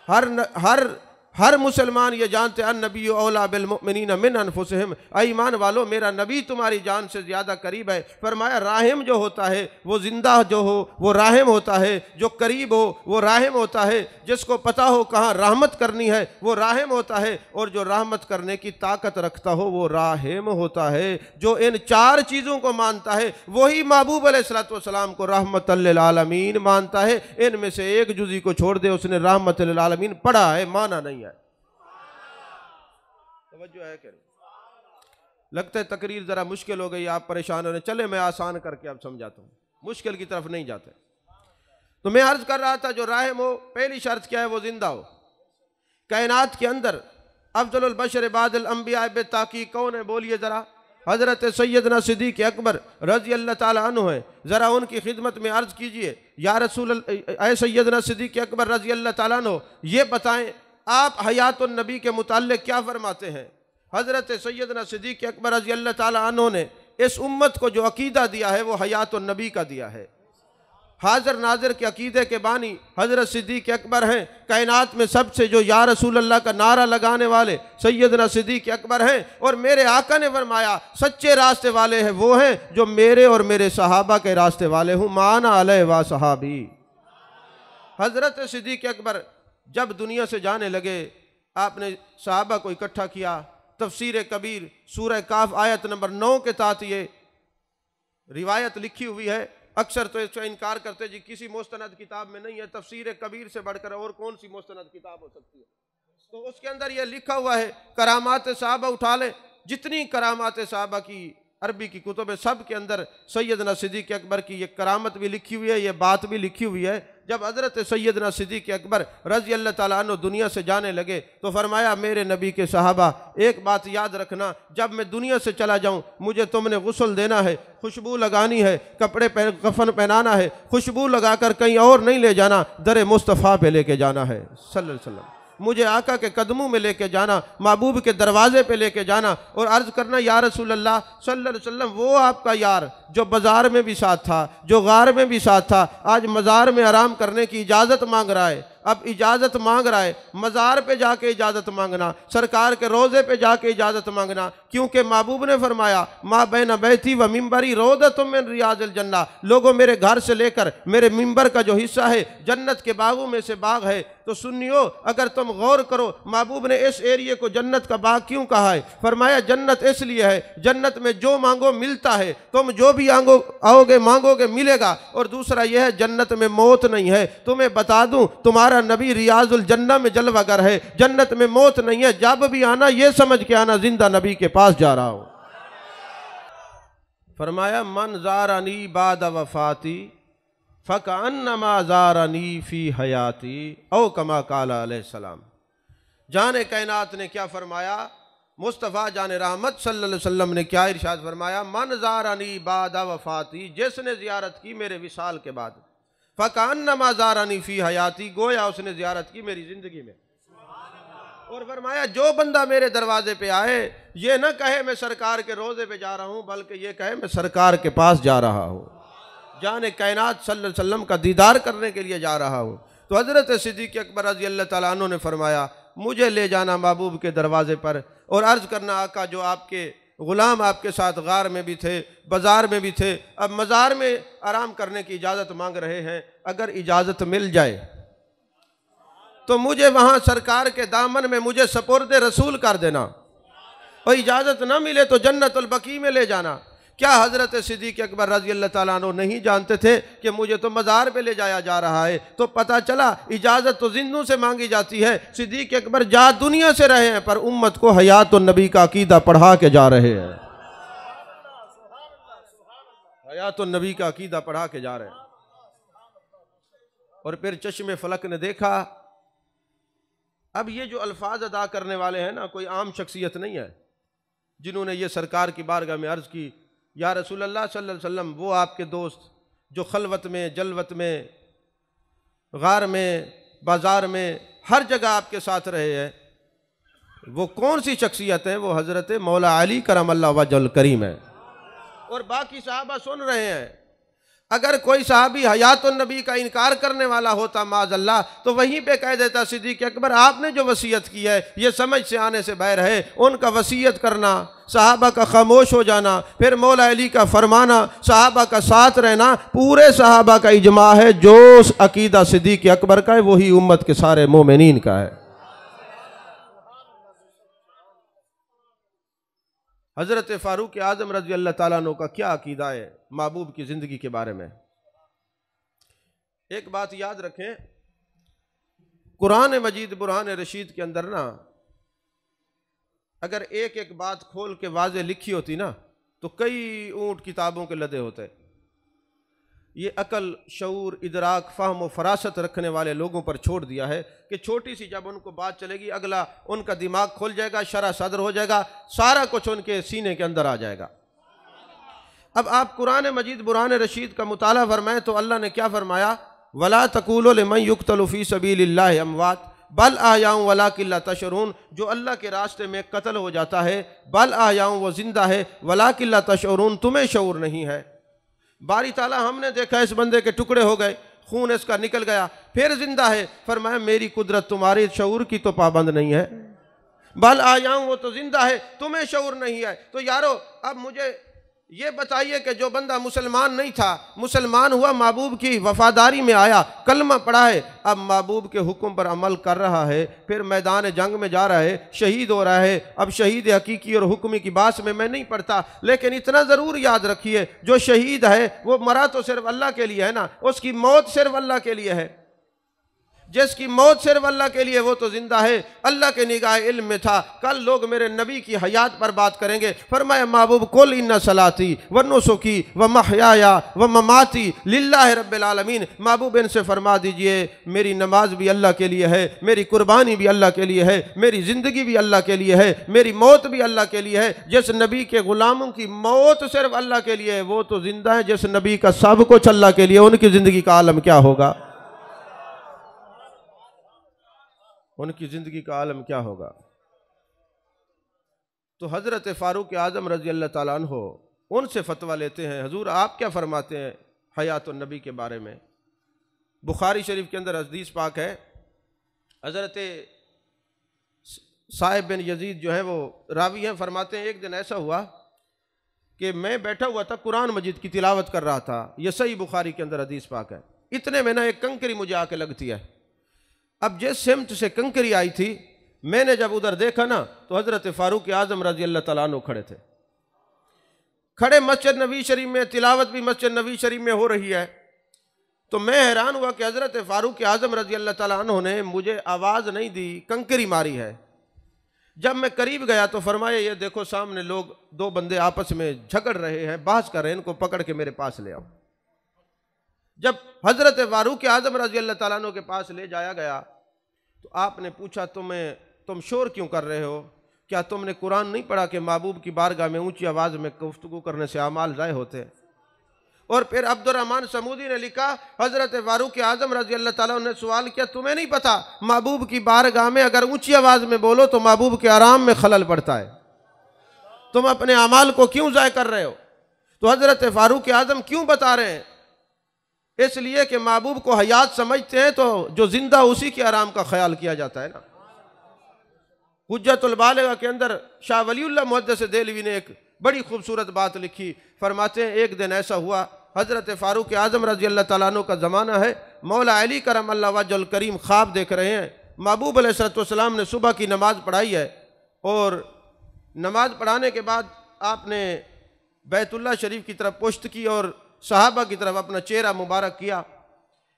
हर हर मुसलमान ये जानते अन नबी औला बिल मुमिनीन मिन अनफुसिहिम, ईमान वालों मेरा नबी तुम्हारी जान से ज़्यादा करीब है। फरमाया राहिम जो होता है वो जिंदा जो हो वो राहिम होता है, जो करीब हो वो राहिम होता है, जिसको पता हो कहाँ रहमत करनी है वो राहिम होता है, और जो रहमत करने की ताकत रखता हो वो राहिम होता है। जो इन चार चीज़ों को मानता है वही महबूब अलैहिस्सलातु वस्सलाम को रहमतल लिल आलमीन मानता है। इनमें से एक जुज़ी को छोड़ दे उसने रहमतल लिल आलमीन पढ़ा है, माना नहीं है। तवज्जो है क्या? लगता है तकरीर ज़रा मुश्किल हो गई, आप परेशान हो रहे। चले मैं आसान करके अब समझाता हूँ, मुश्किल की तरफ नहीं जाते। तो मैं अर्ज़ कर रहा था जो राहिम हो, पहली शर्त क्या है? वो जिंदा हो। कायनात के अंदर अफ़ज़लुल बशर बादल अंबिया बेताकी कौन है? बोलिए ज़रा। हज़रत सैयदना सिद्दीक़ अकबर रज़ी अल्लाह ताला अन्हु है। ज़रा उनकी खिदमत में अर्ज़ कीजिए, या रसूल ऐ सैयदना सिद्दीक़ अकबर रज़ी अल्लाह ताला अन्हु, ये बताएं आप हयातुन नबी के मुताल्लिक़ क्या फरमाते हैं? हज़रत सैयदना सिद्दीक़ अकबर रज़ी अल्लाह ताला अन्हु ने इस उम्मत को जो अकीदा दिया है वो हयातुन नबी का दिया है। हाजिर नाजिर के अकीदे के बानी हज़रत सिद्दीक़ अकबर हैं। कायनात में सबसे जो या रसूल अल्लाह का नारा लगाने वाले सैयदना सिद्दीक़ अकबर हैं। और मेरे आका ने फरमाया सच्चे रास्ते वाले हैं वो हैं जो मेरे और मेरे सहाबा के रास्ते वाले हूँ, माना अलैहि व सहाबी। हज़रत सिद्दीक़ अकबर जब दुनिया से जाने लगे, आपने सहाबा को इकट्ठा किया। तफसीर कबीर सूरह काफ आयत नंबर 9 के तहत ये रिवायत लिखी हुई है। अक्सर तो इसका इनकार करते जी किसी मुस्तनद किताब में नहीं है, तफसीर कबीर से बढ़कर और कौन सी मुस्तनद किताब हो सकती है? तो उसके अंदर ये लिखा हुआ है, करामात सहाबा उठा लें, जितनी करामात सहाबा की अरबी की कुतुब है सब के अंदर सैयदना सिद्दीक़ अकबर की ये करामत भी लिखी हुई है, ये बात भी लिखी हुई है। जब हज़रत सैयदना सिद्दीक़ अकबर रज़ी अल्लाह ताला अन्हु दुनिया से जाने लगे तो फरमाया मेरे नबी के सहाबा एक बात याद रखना, जब मैं दुनिया से चला जाऊं मुझे तुमने गुस्ल देना है, खुशबू लगानी है, कपड़े कफन पहनाना है, खुशबू लगाकर कहीं और नहीं ले जाना, दर मुस्तफ़ा पे लेके जाना है सल्लल्लाहु अलैहि वसल्लम। मुझे आका के कदमों में लेके जाना, महबूब के दरवाजे पे लेके जाना और अर्ज़ करना या रसूल अल्लाह सल्लल्लाहु अलैहि वसल्लम वो आपका यार जो बाज़ार में भी साथ था, जो गार में भी साथ था, आज मज़ार में आराम करने की इजाज़त मांग रहा है। अब इजाज़त मांग रहा है, मज़ार पे जाके इजाज़त मांगना, सरकार के रोज़े पे जाके इजाज़त मांगना, क्योंकि महबूब ने फरमाया माँ बैन बैती व मिंबरी रोज़तुम मिन रियाज़िल जन्नह। लोगों मेरे घर से लेकर मेरे मिंबर का जो हिस्सा है जन्नत के बागों में से बाग है। तो सुनियो, अगर तुम गौर करो महबूब ने इस एरिए को जन्नत का बाग क्यों कहा है? फरमाया जन्नत इसलिए है, जन्नत में जो मांगो मिलता है, तुम जो भी आओगे मांगोगे मिलेगा। और दूसरा यह है जन्नत में मौत नहीं है। तुम्हें बता दूं तुम्हारा नबी रियाजुल जन्नह में जलवागर है, जन्नत में मौत नहीं है। जब भी आना ये समझ के आना जिंदा नबी के पास जा रहा हूं। फरमाया मन ज़ारनी बाद वफ़ाती फ़कअन्नमा ज़ारनी फ़ी हयाती औ कमा क़ाला अलैहिस्सलाम। जाने कायनात ने क्या फरमाया, मुस्तफ़ा जाने रहमत सल्लल्लाहु अलैहि वसल्लम ने क्या इरशाद फरमाया, मन ज़ारनी बाद वफ़ाती, जिसने ज़ियारत की मेरे विसाल के बाद, फ़कअन्नमा ज़ारनी फ़ी हयाती, गोया उसने ज़ियारत की मेरी ज़िंदगी में। और फरमाया जो बंदा मेरे दरवाजे पे आए ये ना कहे मैं सरकार के रोज़े पे जा रहा हूँ, बल्कि ये कहे मैं सरकार के पास जा रहा हूँ, जाने कायनात सल्लल्लाहु अलैहि वसल्लम का दीदार करने के लिए जा रहा हूँ। तो हज़रत सिद्दीक़ अकबर रज़ी अल्लाह ताला अन्हु ने फरमाया मुझे ले जाना महबूब के दरवाजे पर और अर्ज़ करना आका जो आपके ग़ुलाम आपके साथ गार में भी थे, बाज़ार में भी थे, अब मज़ार में आराम करने की इजाज़त मांग रहे हैं, अगर इजाज़त मिल जाए तो मुझे वहाँ सरकार के दामन में मुझे सपुर्द रसूल कर देना, और इजाज़त ना मिले तो जन्नतुल बकी में ले जाना। क्या हज़रत सिद्दीक़ अकबर रज़ी अल्लाह ताला अन्हु नहीं जानते थे कि मुझे तो मज़ार पे ले जाया जा रहा है? तो पता चला इजाज़त तो जिंदों से मांगी जाती है। सिद्दीक़ अकबर जा दुनिया से रहे हैं पर उम्मत को हयातुन नबी का अकीदा पढ़ा के जा रहे हैं, हयातुन नबी का अकीदा पढ़ा के जा रहे हैं। और फिर चश्मे फलक ने देखा, अब ये जो अल्फाज अदा करने वाले हैं ना, कोई आम शख्सियत नहीं है जिन्होंने ये सरकार की बारगाह में अर्ज़ की या रसूल अल्लाह सल्लल्लाहु अलैहि वसल्लम वो आपके दोस्त जो खलवत में, जलवत में, गार में, बाज़ार में, हर जगह आपके साथ रहे हैं, वो कौन सी शख्सियत है? वो हज़रत मौला अली करमल्लाहु वजहुल करीम है। और बाकी सहाबा सुन रहे हैं। अगर कोई सहाबी हयातुन नबी का इनकार करने वाला होता माज़अल्लाह, तो वहीं पे कह देता सिद्दीक़ अकबर आपने जो वसीयत की है ये समझ से आने से बाहर है। उनका वसीयत करना, सहाबा का खामोश हो जाना, फिर मौला अली का फरमाना, सहाबा का साथ रहना, पूरे सहाबा का इजमा है जो अकीदा सिद्दीक़ अकबर का है वही उम्मत के सारे मोमिनीन का है। हज़रत फ़ारूक आज़म रज़ी अल्लाह ताला अन्हु का क्या अकीदा है महबूब की ज़िंदगी के बारे में। एक बात याद रखें, कुरान मजीद बुरहान रशीद के अंदर ना अगर एक एक बात खोल के वाज़े लिखी होती ना तो कई ऊँट किताबों के लदे होते। ये अकल, शऊर, इदराक, फ़हम व फरासत रखने वाले लोगों पर छोड़ दिया है कि छोटी सी जब उनको बात चलेगी अगला उनका दिमाग खुल जाएगा, शरह सदर हो जाएगा, सारा कुछ उनके सीने के अंदर आ जाएगा। अब आप कुरान मजीद बुरहान रशीद का मुताला फरमाएं तो अल्लाह ने क्या फरमाया, वला तक़ूलू लिमन युक़्तलु फ़ी सबीलिल्लाहि अमवात बल आयाऊं वलाकिन ला तशऊरून, जो अल्लाह के रास्ते में कत्ल हो जाता है, बल आयाऊं वो जिंदा है, वलाकिन ला तशऊरून तुम्हें शऊर नहीं है। बारी ताला हमने देखा इस बंदे के टुकड़े हो गए, खून इसका निकल गया, फिर जिंदा है। फरमाया मेरी कुदरत तुम्हारे शऊर की तो पाबंद नहीं है। बल आयाऊं वो तो जिंदा है, तुम्हें शऊर नहीं है। तो यारो अब मुझे ये बताइए कि जो बंदा मुसलमान नहीं था, मुसलमान हुआ, महबूब की वफादारी में आया, कलमा पढ़ा है, अब महबूब के हुक्म पर अमल कर रहा है, फिर मैदान जंग में जा रहा है, शहीद हो रहा है। अब शहीद हकीकी और हुक्मी की बात में मैं नहीं पढ़ता, लेकिन इतना ज़रूर याद रखिए जो शहीद है वो मरा तो सिर्फ अल्लाह के लिए है ना, उसकी मौत सिर्फ अल्लाह के लिए है। जिसकी मौत सिर्फ अल्लाह के लिए वो तो जिंदा है, अल्लाह के निगाह इल्म में था। कल लोग मेरे नबी की हयात पर बात करेंगे। फरमाया महबूब कुल इन्ना सलाती व नुसुकी व महयाया व ममाती लिल्लाहि रब्बिल आलमीन, महबूब इनसे फरमा दीजिए मेरी नमाज भी अल्लाह के लिए है, मेरी कुर्बानी भी अल्लाह के लिए है, मेरी ज़िंदगी भी अल्लाह के लिए है, मेरी मौत भी अल्लाह के लिए है। जिस नबी के ग़ुलामों की मौत सिर्फ अल्लाह के लिए है वो तो जिंदा है, जिस नबी का सब कुछ अल्लाह के लिए, उनकी ज़िंदगी का आलम क्या होगा, उनकी ज़िंदगी का आलम क्या होगा। तो हज़रत फ़ारूक आज़म रज़ी अल्लाह ताला अन्हु उनसे फ़तवा लेते हैं, हुज़ूर आप क्या फ़रमाते हैं हयातुन नबी के बारे में। बुखारी शरीफ के अंदर हदीस पाक है, हज़रत साहिब बिन यजीद जो है वो रावी हैं, फरमाते हैं एक दिन ऐसा हुआ कि मैं बैठा हुआ था, कुरान मजीद की तिलावत कर रहा था, यह सही बुखारी के अंदर हदीस पाक है। इतने में ना एक कंकरी मुझे आके लगती है। अब जिस सिमत से कंकरी आई थी, मैंने जब उधर देखा ना तो हज़रत फ़ारूक आज़म रज़ी अल्लाह ताला अन्हु खड़े थे। खड़े मस्जिद नबी शरीफ में, तिलावत भी मस्जिद नबी शरीफ में हो रही है। तो मैं हैरान हुआ कि हज़रत फ़ारूक आज़म रज़ी अल्लाह ताला अन्हु ने मुझे आवाज़ नहीं दी, कंकरी मारी है। जब मैं करीब गया तो फरमाया ये देखो सामने लोग, दो बंदे आपस में झगड़ रहे हैं, बहस कर रहे हैं, इनको पकड़ के मेरे पास ले आओ। जब हज़रत फ़ारूक आज़म रज़ी अल्लाह ताला अन्हु के पास ले जाया गया तो आपने पूछा तुम शोर क्यों कर रहे हो, क्या तुमने कुरान नहीं पढ़ा कि महबूब की बारगाह में ऊंची आवाज़ में गुफ्तगू करने से आमाल ज़ाय होते। और फिर अब्दुर्रहमान समूदी ने लिखा, हज़रत फ़ारूक आज़म रज़ी अल्लाह ताला अन्हु ने सवाल किया तुम्हें नहीं पता महबूब की बारगाह में अगर ऊंची आवाज़ में बोलो तो महबूब के आराम में खलल पड़ता है, तुम अपने अमाल को क्यों ज़ाय कर रहे हो। तो हज़रत फ़ारूक आज़म क्यों बता रहे हैं, इसलिए कि महबूब को हयात समझते हैं तो जो जिंदा उसी के आराम का ख्याल किया जाता है ना। हुज्जतुल बालिगा के अंदर शाह वलीउल्लाह मुहद्दिस देहलवी ने एक बड़ी खूबसूरत बात लिखी। फरमाते हैं एक दिन ऐसा हुआ, हज़रत फ़ारूक आज़म रज़ी अल्लाह ताला अन्हु का ज़माना है, मौला अली करमल्लाहु वजहुल करीम ख्वाब देख रहे हैं। महबूब अलैहिस्सलाम ने सुबह की नमाज़ पढ़ाई है और नमाज़ पढ़ाने के बाद आपने बैतुल्लाह शरीफ की तरफ पुश्त की और सहाबा की तरफ अपना चेहरा मुबारक किया।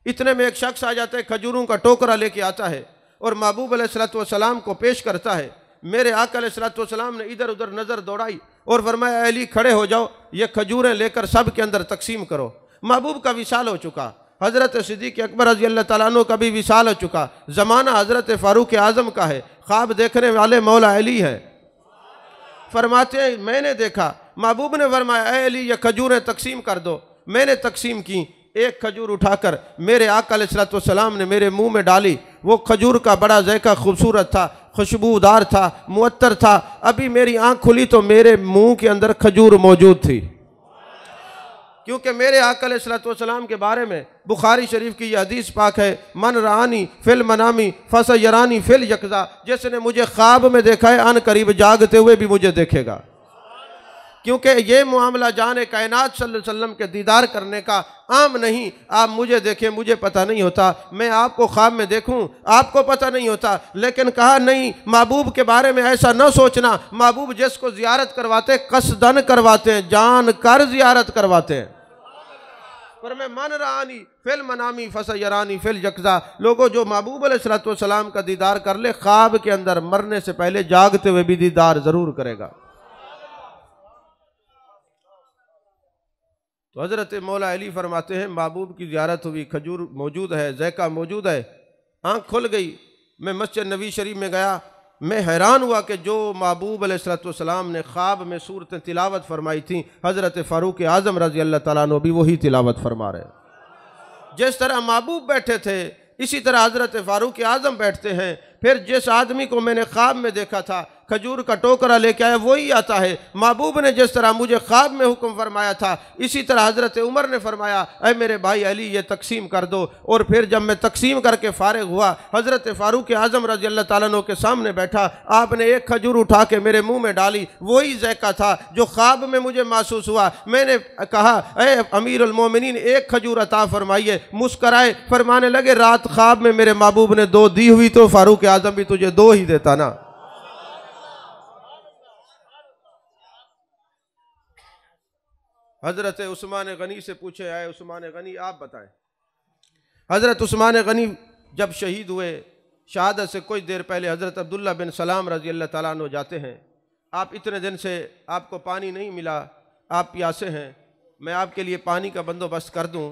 इतने में एक शख्स आ जाता है, खजूरों का टोकरा लेके आता है और महबूब अलैहिस्सलाम को पेश करता है। मेरे आका अलैहिस्सलाम ने इधर उधर नज़र दौड़ाई और फरमाया अली खड़े हो जाओ, ये खजूरें लेकर सब के अंदर तकसीम करो। महबूब का विसाल हो चुका, हज़रत सिद्दीक़ अकबर रज़ी अल्लाह ताला अन्हु का भी विसाल हो चुका। ज़माना हज़रत फ़ारूक आज़म का है, ख्वाब देखने वाले मौला अली हैं। फरमाते हैं मैंने देखा, महबूब ने फरमाया अली ये खजूरें तकसीम कर दो। मैंने तकसीम की, एक खजूर उठाकर मेरे आका अलैहिस्सलाम ने मेरे मुंह में डाली। वो खजूर का बड़ा ज़ायका खूबसूरत था, खुशबूदार था, मुअत्तर था। अभी मेरी आंख खुली तो मेरे मुंह के अंदर खजूर मौजूद थी। क्योंकि मेरे आका अलैहिस्सलातु वस्सलाम के बारे में बुखारी शरीफ की यह हदीस पाक है, मन रानी फिल मनामी फसयरानी फिल यकज़ा, जिसने मुझे ख्वाब में देखा है अन करीब जागते हुए भी मुझे देखेगा। क्योंकि ये मामला जाने कायनात सल्लल्लाहु अलैहि वसल्लम के दीदार करने का आम नहीं, आप मुझे देखें मुझे पता नहीं होता, मैं आपको ख्वाब में देखूं आपको पता नहीं होता। लेकिन कहा नहीं, महबूब के बारे में ऐसा न सोचना, महबूब जिसको ज़ियारत करवाते कसदन करवाते हैं, जान कर ज़ियारत करवाते हैं। पर मैं मन रानी फिल मनामी फसयरानी फिल यकज़ा, लोगों जो महबूब अलैहिस्सलातु वस्सलाम का दीदार कर ले, ख्वाब के अंदर मरने से पहले जागते हुए भी दीदार ज़रूर करेगा। तो हज़रत मौला अली फरमाते हैं, महबूब की ज़ियारत हुई, खजूर मौजूद है, ज़ैका मौजूद है, आँख खुल गई। मैं मस्जिद नबी शरीफ में गया, मैं हैरान हुआ कि जो महबूब अलैहिस्सलातु वस्सलाम ने ख्वाब में सूरतें तिलावत फरमाई थी, हज़रत फ़ारूक आज़म रज़ी अल्लाह तआला अन्हु भी वही तिलावत फरमा रहे। जिस तरह महबूब बैठे थे इसी तरह हज़रत फ़ारूक आज़म बैठते हैं। फिर जिस आदमी को मैंने ख्वाब में देखा था खजूर का टोकरा लेके आया वही आता है। महबूब ने जिस तरह मुझे ख्वाब में हुक्म फरमाया था, इसी तरह हज़रत उमर ने फरमाया, ऐ मेरे भाई अली ये तकसीम कर दो। और फिर जब मैं तकसीम करके फ़ारिग हुआ, हज़रत फ़ारूक आज़म रज़ी अल्लाह तआला अन्हु के सामने बैठा, आपने एक खजूर उठा के मेरे मुँह में डाली, वही ज़ैका था जो ख्वाब में मुझे महसूस हुआ। मैंने कहा, ऐ अमीरुल मोमिनीन एक खजूर अता फरमाइए। मुस्कराए, फरमाने लगे, रात ख्वाब में मेरे महबूब ने 2 दी हुई तो फ़ारूक आज़म भी तुझे 2 ही देता ना। हज़रत उस्मान गनी से पूछे, आए उस्मान गनी आप बताएं। हज़रत उस्मान गनी जब शहीद हुए, शहादत से कुछ देर पहले हज़रत अब्दुल्ला बिन सलाम रज़ी अल्लाह तआला अन्हु जाते हैं, आप इतने दिन से आपको पानी नहीं मिला, आप प्यासे हैं, मैं आपके लिए पानी का बंदोबस्त कर दूं।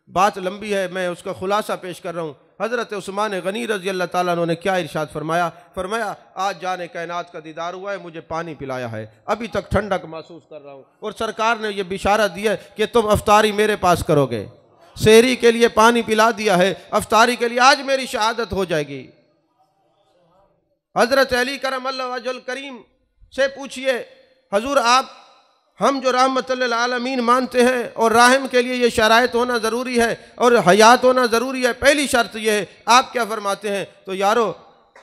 बात लंबी है, मैं उसका खुलासा पेश कर रहा हूँ। हज़रत उस्मान गनी रज़ी अल्लाह तआला अन्हु ने क्या इरशाद फरमाया, फरमाया आज जाने कायनात का दीदार हुआ है, मुझे पानी पिलाया है, अभी तक ठंडक महसूस कर रहा हूँ। और सरकार ने यह बिशारत दी है कि तुम अफ्तारी मेरे पास करोगे, सेहरी के लिए पानी पिला दिया है, अफ्तारी के लिए आज मेरी शहादत हो जाएगी। हज़रत अली करमल्लाहु वजहुल करीम से पूछिए, हजूर आप हम जो रहमतुल आलमीन मानते हैं और राहिम के लिए ये शराइत होना ज़रूरी है और हयात होना ज़रूरी है, पहली शर्त यह है, आप क्या फरमाते हैं? तो यारो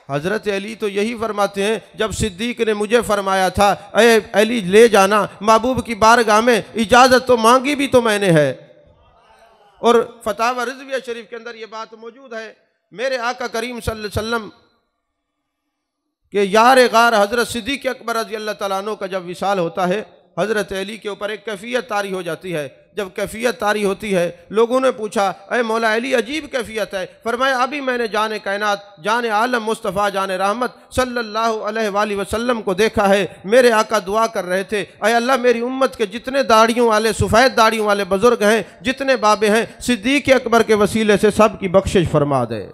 हज़रत अली तो यही फरमाते हैं, जब सिद्दीक ने मुझे फरमाया था, अरे अली ले जाना महबूब की बारगाह में, इजाज़त तो मांगी भी तो मैंने है। और फतावा रिज़विया शरीफ के अंदर ये बात मौजूद है, मेरे आका करीम सल्लल्लाहु अलैहि वसल्लम के यार गार हज़रत सिद्दीक़ अकबर रज़ी अल्लाह तआला अन्हु का जब विसाल होता है, हज़रत अली के ऊपर एक कैफियत तारी हो जाती है। जब कैफियत तारी होती है, लोगों ने पूछा, अरे मौला अली अजीब कैफियत है। फरमाया अभी मैंने जाने कायनात जाने आलम मुस्तफ़ा जाने रहमत सल्लल्लाहु अलैहि वसल्लम को देखा है। मेरे आका दुआ कर रहे थे, अरे अल्लाह मेरी उम्मत के जितने दाढ़ियों वाले सफ़ेद दाढ़ियों वाले बुज़ुर्ग हैं, जितने बाबे हैं, सिद्दीक़ अकबर के वसीले से सब की बख्शिश फरमा दे।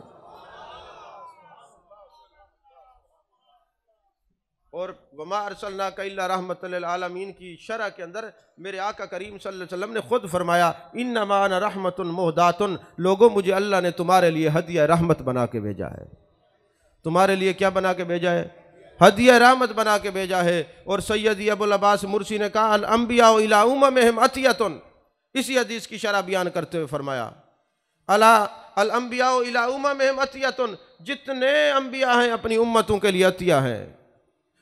और वमा अरसलनाका इल्ला रहमतल लिल आलमीन की शरह के अंदर मेरे आका करीम सल्लल्लाहु अलैहि वसल्लम ने खुद फरमाया, इन्नमा अना रहमतुन मुहदातुन, लोगों मुझे अल्लाह ने तुम्हारे लिए हदिया रहमत बना के भेजा है। तुम्हारे लिए क्या बना के भेजा है? हदिया रहमत बना के भेजा है। और सैयदी अबुल अब्बास मुर्सी ने कहा, अल अंबिया इला उम्महिम अतियतुन, इसी हदीस की शरह बयान करते हुए फरमाया, अला अल अंबिया इला उम्महिम अतियतुन, जितने अंबिया हैं अपनी उम्मतों के लिए अतिया हैं।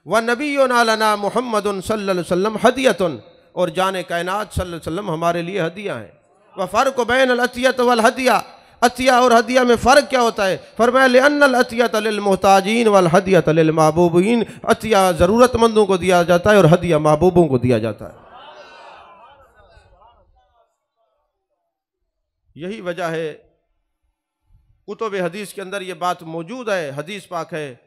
व नबीयुना लना मुहम्मदुन सल्लल्लाहु अलैहि वसल्लम हदियतुन, और जाने कायनात सल्लल्लाहु अलैहि वसल्लम हमारे लिए हदिया हैं। व फ़र्क़ बैन अल अतियत वल हदिया, अतिया और हदिया में फ़र्क क्या होता है? फरमाया लिअन्नल अतियत लिल मुहताजीन वल हदियत लिल महबूबीन, अतिया ज़रूरतमंदों को दिया जाता है और हदिया महबूबों को दिया जाता है। यही वजह है कुतुब हदीस के अंदर ये बात मौजूद है, हदीस पाक है।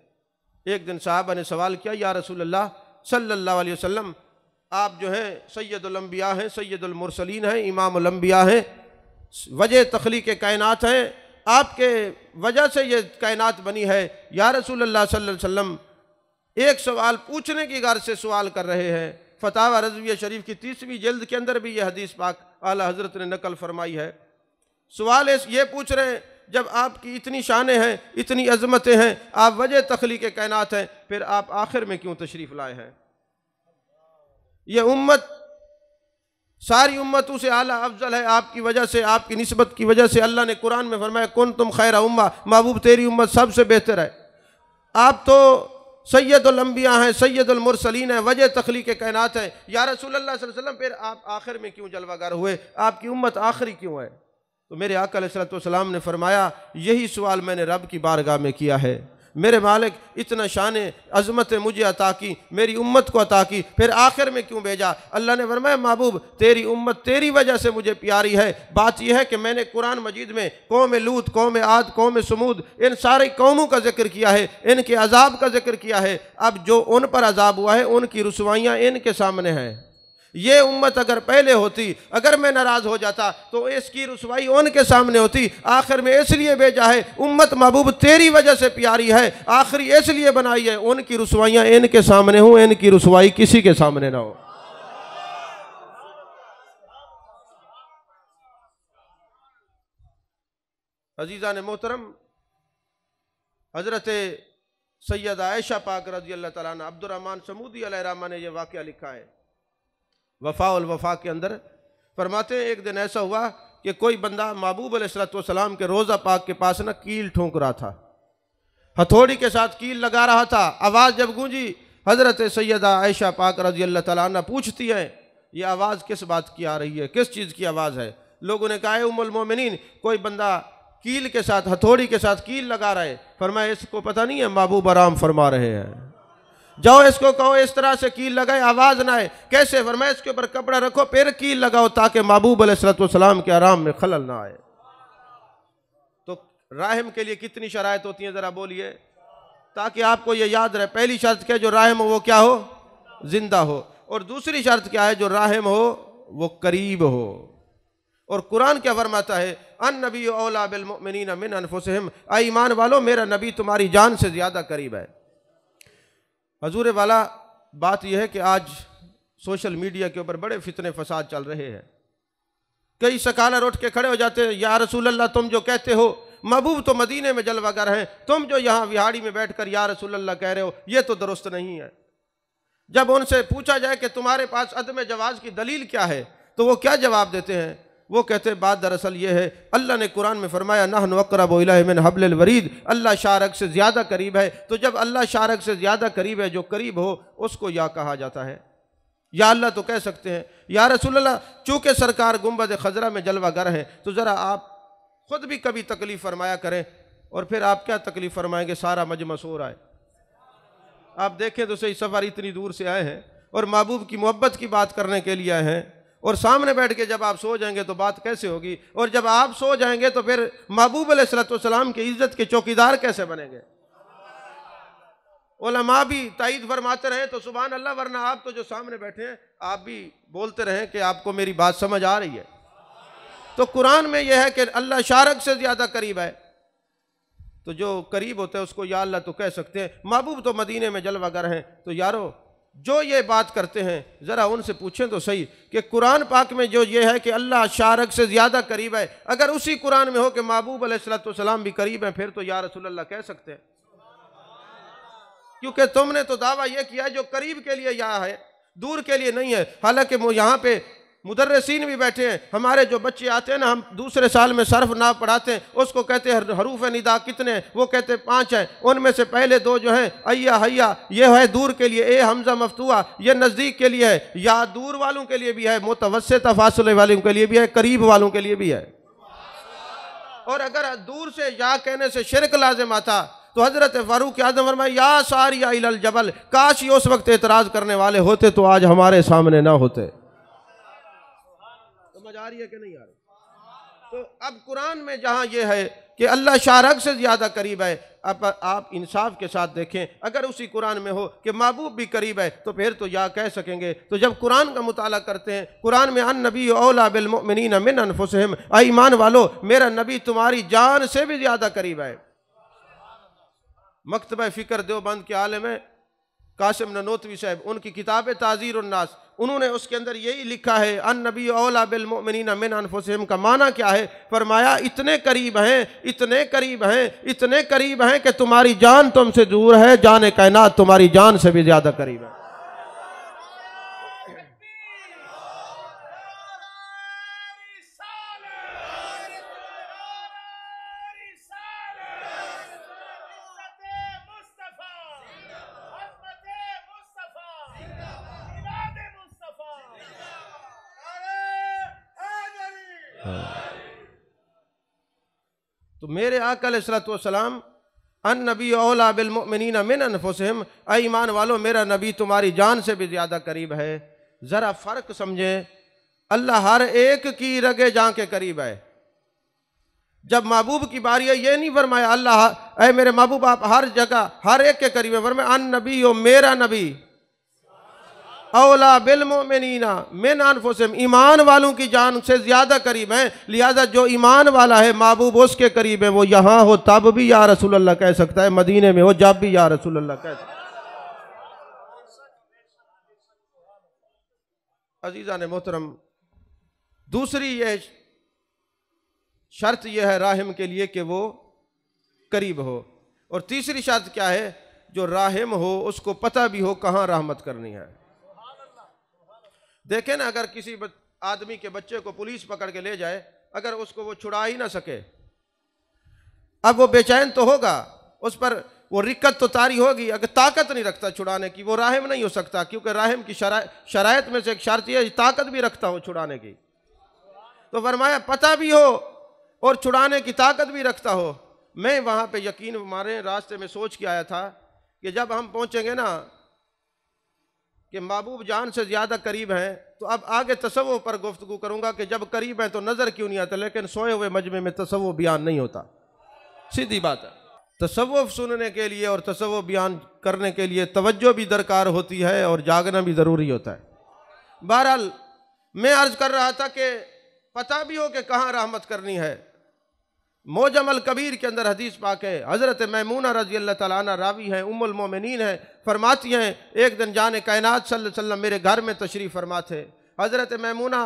एक दिन साहबा ने सवाल किया, या रसूलल्लाह सल्लल्लाहु अलैहि वसल्लम, आप जो हैं सैयदुल अंबिया हैं, सैयदुल मुरसलीन हैं, इमामुल अंबिया हैं, वजह तख्लीक़ कायनात हैं, आपके वजह से ये कायनात बनी है। या रसूलल्लाह सल्लल्लाहु अलैहि वसल्लम एक सवाल पूछने की गर्ज से सवाल कर रहे हैं। फतावा रिज़विया शरीफ की 30वीं जिल्द के अंदर भी ये हदीस पाक आला हज़रत ने नकल फरमाई है। सवाल ये पूछ रहे हैं, जब आपकी इतनी शानें हैं, इतनी अज़मतें हैं, आप वजह तख्लीक़ कायनात हैं, फिर आप आखिर में क्यों तशरीफ़ लाए हैं? ये उम्मत सारी उम्मतों से आला अफजल है आपकी वजह से, आपकी निस्बत की वजह से। अल्लाह ने कुरान में फरमाया कुन तुम खैर उम्मा, महबूब तेरी उम्मत सबसे बेहतर है। आप तो सैयदुल अंबिया हैं, सैयदुल मुरसलीन हैं, वजह तख्लीक कायनात है। या रसूलुल्लाह सल्लल्लाहु अलैहि वसल्लम फिर आप आखिर में क्यों जलवागर हुए, आपकी उम्मत आखिरी क्यों है? तो मेरे आका अलैहिस्सलातु वस्सलाम ने फरमाया यही सवाल मैंने रब की बारगाह में किया है। मेरे मालिक इतना शान अज़मत मुझे अता की, मेरी उम्मत को अता की, फिर आखिर में क्यों भेजा? अल्लाह ने फरमाया महबूब तेरी उम्मत तेरी वजह से मुझे प्यारी है। बात यह है कि मैंने कुरान मजीद में कौम लूत, कौम आद, कौम समूद, इन सारी कौमों का जिक्र किया है, इनके अजाब का जिक्र किया है। अब जो उन पर अजाब हुआ है उनकी रुसवाइयाँ इनके सामने हैं। ये उम्मत अगर पहले होती, अगर मैं नाराज हो जाता तो इसकी रुसवाई उनके सामने होती। आखिर में इसलिए भेजा है उम्मत महबूब तेरी वजह से प्यारी है, आखिरी इसलिए बनाई है उनकी रुसवाइयाँ इनके सामने हो, इनकी रुसवाई किसी के सामने ना हो। अजीज़ा ने मोहतरम, हज़रत सैयदा आयशा पाक रज़ी अल्लाह तआला अन्हा, अब्दुर्रहमान समूदी अलैहिर्रहमा ने यह वाक़या लिखा है वफ़ा उल वफ़ा के अंदर। फरमाते हैं एक दिन ऐसा हुआ कि कोई बंदा महबूब अलैहिस्सलाम के रोज़ा पाक के पास ना कील ठोंक रहा था, हथौड़ी के साथ कील लगा रहा था। आवाज़ जब गूंजी, हज़रत सैयदा आयशा पाक रज़ी अल्लाह तआला अन्हा पूछती हैं ये आवाज़ किस बात की आ रही है, किस चीज़ की आवाज़ है? लोगों ने कहा उम्मुल मोमिनीन कोई बंदा कील के साथ, हथौड़ी के साथ कील लगा रहा है। फरमाया इसको पता नहीं है महबूब आराम फरमा रहे हैं, जाओ इसको कहो इस तरह से कील लगाए, आवाज़ ना आए। कैसे? फरमाया इसके ऊपर कपड़ा रखो फिर कील लगाओ ताकि महबूब अलैहिस्सलाम के आराम में खलल ना आए। तो राहिम के लिए कितनी शराइत होती हैं ज़रा बोलिए, ताकि आपको ये याद रहे। पहली शर्त क्या है? जो राहिम हो वो क्या हो? जिंदा हो। और दूसरी शर्त क्या है? जो राहिम हो वो करीब हो। और कुरान क्या फरमाता है? अन नबी औला बिल मुमिनीन मिन अनफुसिहिम, ऐ ईमान वालो मेरा नबी तुम्हारी जान से ज़्यादा करीब है। हजूर वाला बात यह है कि आज सोशल मीडिया के ऊपर बड़े फितने फसाद चल रहे हैं। कई सकालर उठ के खड़े हो जाते हैं, या रसूल अल्लाह तुम जो कहते हो महबूब तो मदीने में जलवागर हैं, तुम जो यहाँ विहाड़ी में बैठकर या रसूल अल्लाह कह रहे हो ये तो दुरुस्त नहीं है। जब उनसे पूछा जाए कि तुम्हारे पास अदम जवाज़ की दलील क्या है तो वो क्या जवाब देते हैं? वो कहते हैं बात दरअसल ये है, अल्लाह ने कुरान में फरमाया नहनु अक़रबु इलैहि मिन हब्लिल वरीद, अल्लाह शारक से ज़्यादा करीब है। तो जब अल्लाह शारक से ज़्यादा करीब है, जो करीब हो उसको या कहा जाता है। या अल्लाह तो कह सकते हैं, या रसूल अल्लाह चूँकि सरकार गुंबद खजरा में जलवागर हैं तो ज़रा आप ख़ुद भी कभी तकलीफ़ फरमाया करें। और फिर आप क्या तकलीफ़ फरमाएंगे? सारा मजमा सो रहा है। आप देखें तो सही, सफ़र इतनी दूर से आए हैं और महबूब की मोहब्बत की बात करने के लिए आए हैं, और सामने बैठ के जब आप सो जाएंगे तो बात कैसे होगी? और जब आप सो जाएंगे तो फिर महबूब अलैहिस्सलाम की इज्जत के चौकीदार कैसे बनेंगे? उलमा भी ताईद फरमाते रहे तो सुभान अल्लाह, वरना आप तो जो सामने बैठे हैं आप भी बोलते रहें कि आपको मेरी बात समझ आ रही है। तो कुरान में यह है कि अल्लाह शारक से ज़्यादा करीब है, तो जो करीब होता है उसको या अल्लाह तो कह सकते हैं। महबूब तो मदीने में जलवागर हैं, तो यारो जो ये बात करते हैं ज़रा उनसे पूछें तो सही कि कुरान पाक में जो ये है कि अल्लाह शारक से ज़्यादा करीब है, अगर उसी कुरान में हो कि महबूब अलैहिस्सलाम भी करीब हैं, फिर तो या रसूल अल्लाह कह सकते हैं। क्योंकि तुमने तो दावा यह किया है जो करीब के लिए यहाँ है, दूर के लिए नहीं है। हालांकि यहाँ पे मुदर्रिसीन भी बैठे हैं, हमारे जो बच्चे आते हैं ना, हम दूसरे साल में सर्फ नाव पढ़ाते हैं, उसको कहते हैं हरूफ निदा कितने हैं, वो कहते हैं 5 हैं। उनमें से पहले 2 जो हैं अय्या हय्या, ये है दूर के लिए, ए हमजा मफ्तूहा ये नज़दीक के लिए है, या दूर वालों के लिए भी है, मुतवस्सित फासले वालों के लिए भी है, करीब वालों के लिए भी है। और अगर दूर से या कहने से शिरक लाजिम आता तो हज़रत फारूक आज़म फरमाए या सारिया इलल जबल, काश ये उस वक्त एतराज़ करने वाले होते तो आज हमारे सामने ना होते। समझ आ रही है कि नहीं आ रही? तो अब कुरान में जहाँ ये है कि अल्लाह शारक से ज़्यादा करीब है, अब आप इंसाफ के साथ देखें, अगर उसी कुरान में हो कि महबूब भी करीब है तो फिर तो या कह सकेंगे। तो जब कुरान का मुताला करते हैं, कुरान में अन नबी औला बिल मुमिनीन मिन अनफुसिहिम, ऐ ईमान वालो मेरा नबी तुम्हारी जान से भी ज़्यादा करीब है। मकतबा फ़िक्र देवबंद के आलिम है कासिम ननोतवी साहब, उनकी किताब ताज़ीर उन्नास, उन्होंने उसके अंदर यही लिखा है अन नबी औला बिल मुमिनीन मिन अनफुसिहिम का माना क्या है? फरमाया इतने करीब हैं, इतने करीब हैं, इतने करीब हैं कि तुम्हारी जान तुमसे दूर है, जाने कायनात तुम्हारी जान से भी ज़्यादा करीब है। तो मेरे आका अलैहिस्सलातु वस्सलाम अन नबी औला बिल मुमिनीना मिन अनफुसिहिम, ऐ ईमान वालों मेरा नबी तुम्हारी जान से भी ज़्यादा करीब है। ज़रा फ़र्क समझें, अल्लाह हर एक की रगे जान के करीब है। जब महबूब की बारी है, ये नहीं फरमाया अल्लाह ऐ मेरे महबूब आप हर जगह हर एक के करीब है, फरमाया अन नबी हो मेरा नबी औला बिल मोमिनीना मिन अनफुसिहिम, ईमान वालों की जान से ज्यादा करीब है। लिहाजा जो ईमान वाला है महबूब उसके करीब है, वो यहाँ हो तब भी या रसूल अल्लाह कह सकता है, मदीने में हो जब भी या रसूल अल्लाह कह सकता है। अजीज़ान मोहतरम, दूसरी ये शर्त यह है राहिम के लिए कि वो करीब हो, और तीसरी शर्त क्या है, जो राहिम हो उसको पता भी हो कहाँ रहमत करनी है। देखें ना, अगर किसी आदमी के बच्चे को पुलिस पकड़ के ले जाए, अगर उसको वो छुड़ा ही ना सके, अब वो बेचैन तो होगा, उस पर वो रिक्कत तो तारी होगी, अगर ताकत नहीं रखता छुड़ाने की, वो राहिम नहीं हो सकता, क्योंकि राहिम की शरायत में से एक शर्त यह है ताकत भी रखता हो छुड़ाने की। तो फरमाया पता भी हो और छुड़ाने की ताकत भी रखता हो। मैं वहाँ पे यकीन मारे रास्ते में सोच के आया था कि जब हम पहुँचेंगे ना कि महबूब जान से ज़्यादा करीब हैं, तो अब आगे तसव्वुफ़ पर गुफ्तगू करूँगा कि जब करीब हैं तो नज़र क्यों नहीं आता, लेकिन सोए हुए मजमे में तसव्वुफ़ बयान नहीं होता। सीधी बात है, तसव्वुफ़ सुनने के लिए और तसव्वुफ़ बयान करने के लिए तवज्जो भी दरकार होती है और जागना भी ज़रूरी होता है। बहरहाल मैं अर्ज़ कर रहा था कि पता भी हो कि कहाँ रहमत करनी है। मोजमल कबीर के अंदर हदीस पाक है, हज़रत मैमूना रज़ी अल्लाह तआला अन्हा रावी हैं, उम्मुल मोमिनीन हैं, फरमाती हैं एक दिन जाने कायनात सल्लल्लाहु अलैहि वसल्लम मेरे घर में तशरीफ़ फरमा थे। हज़रत मैमूना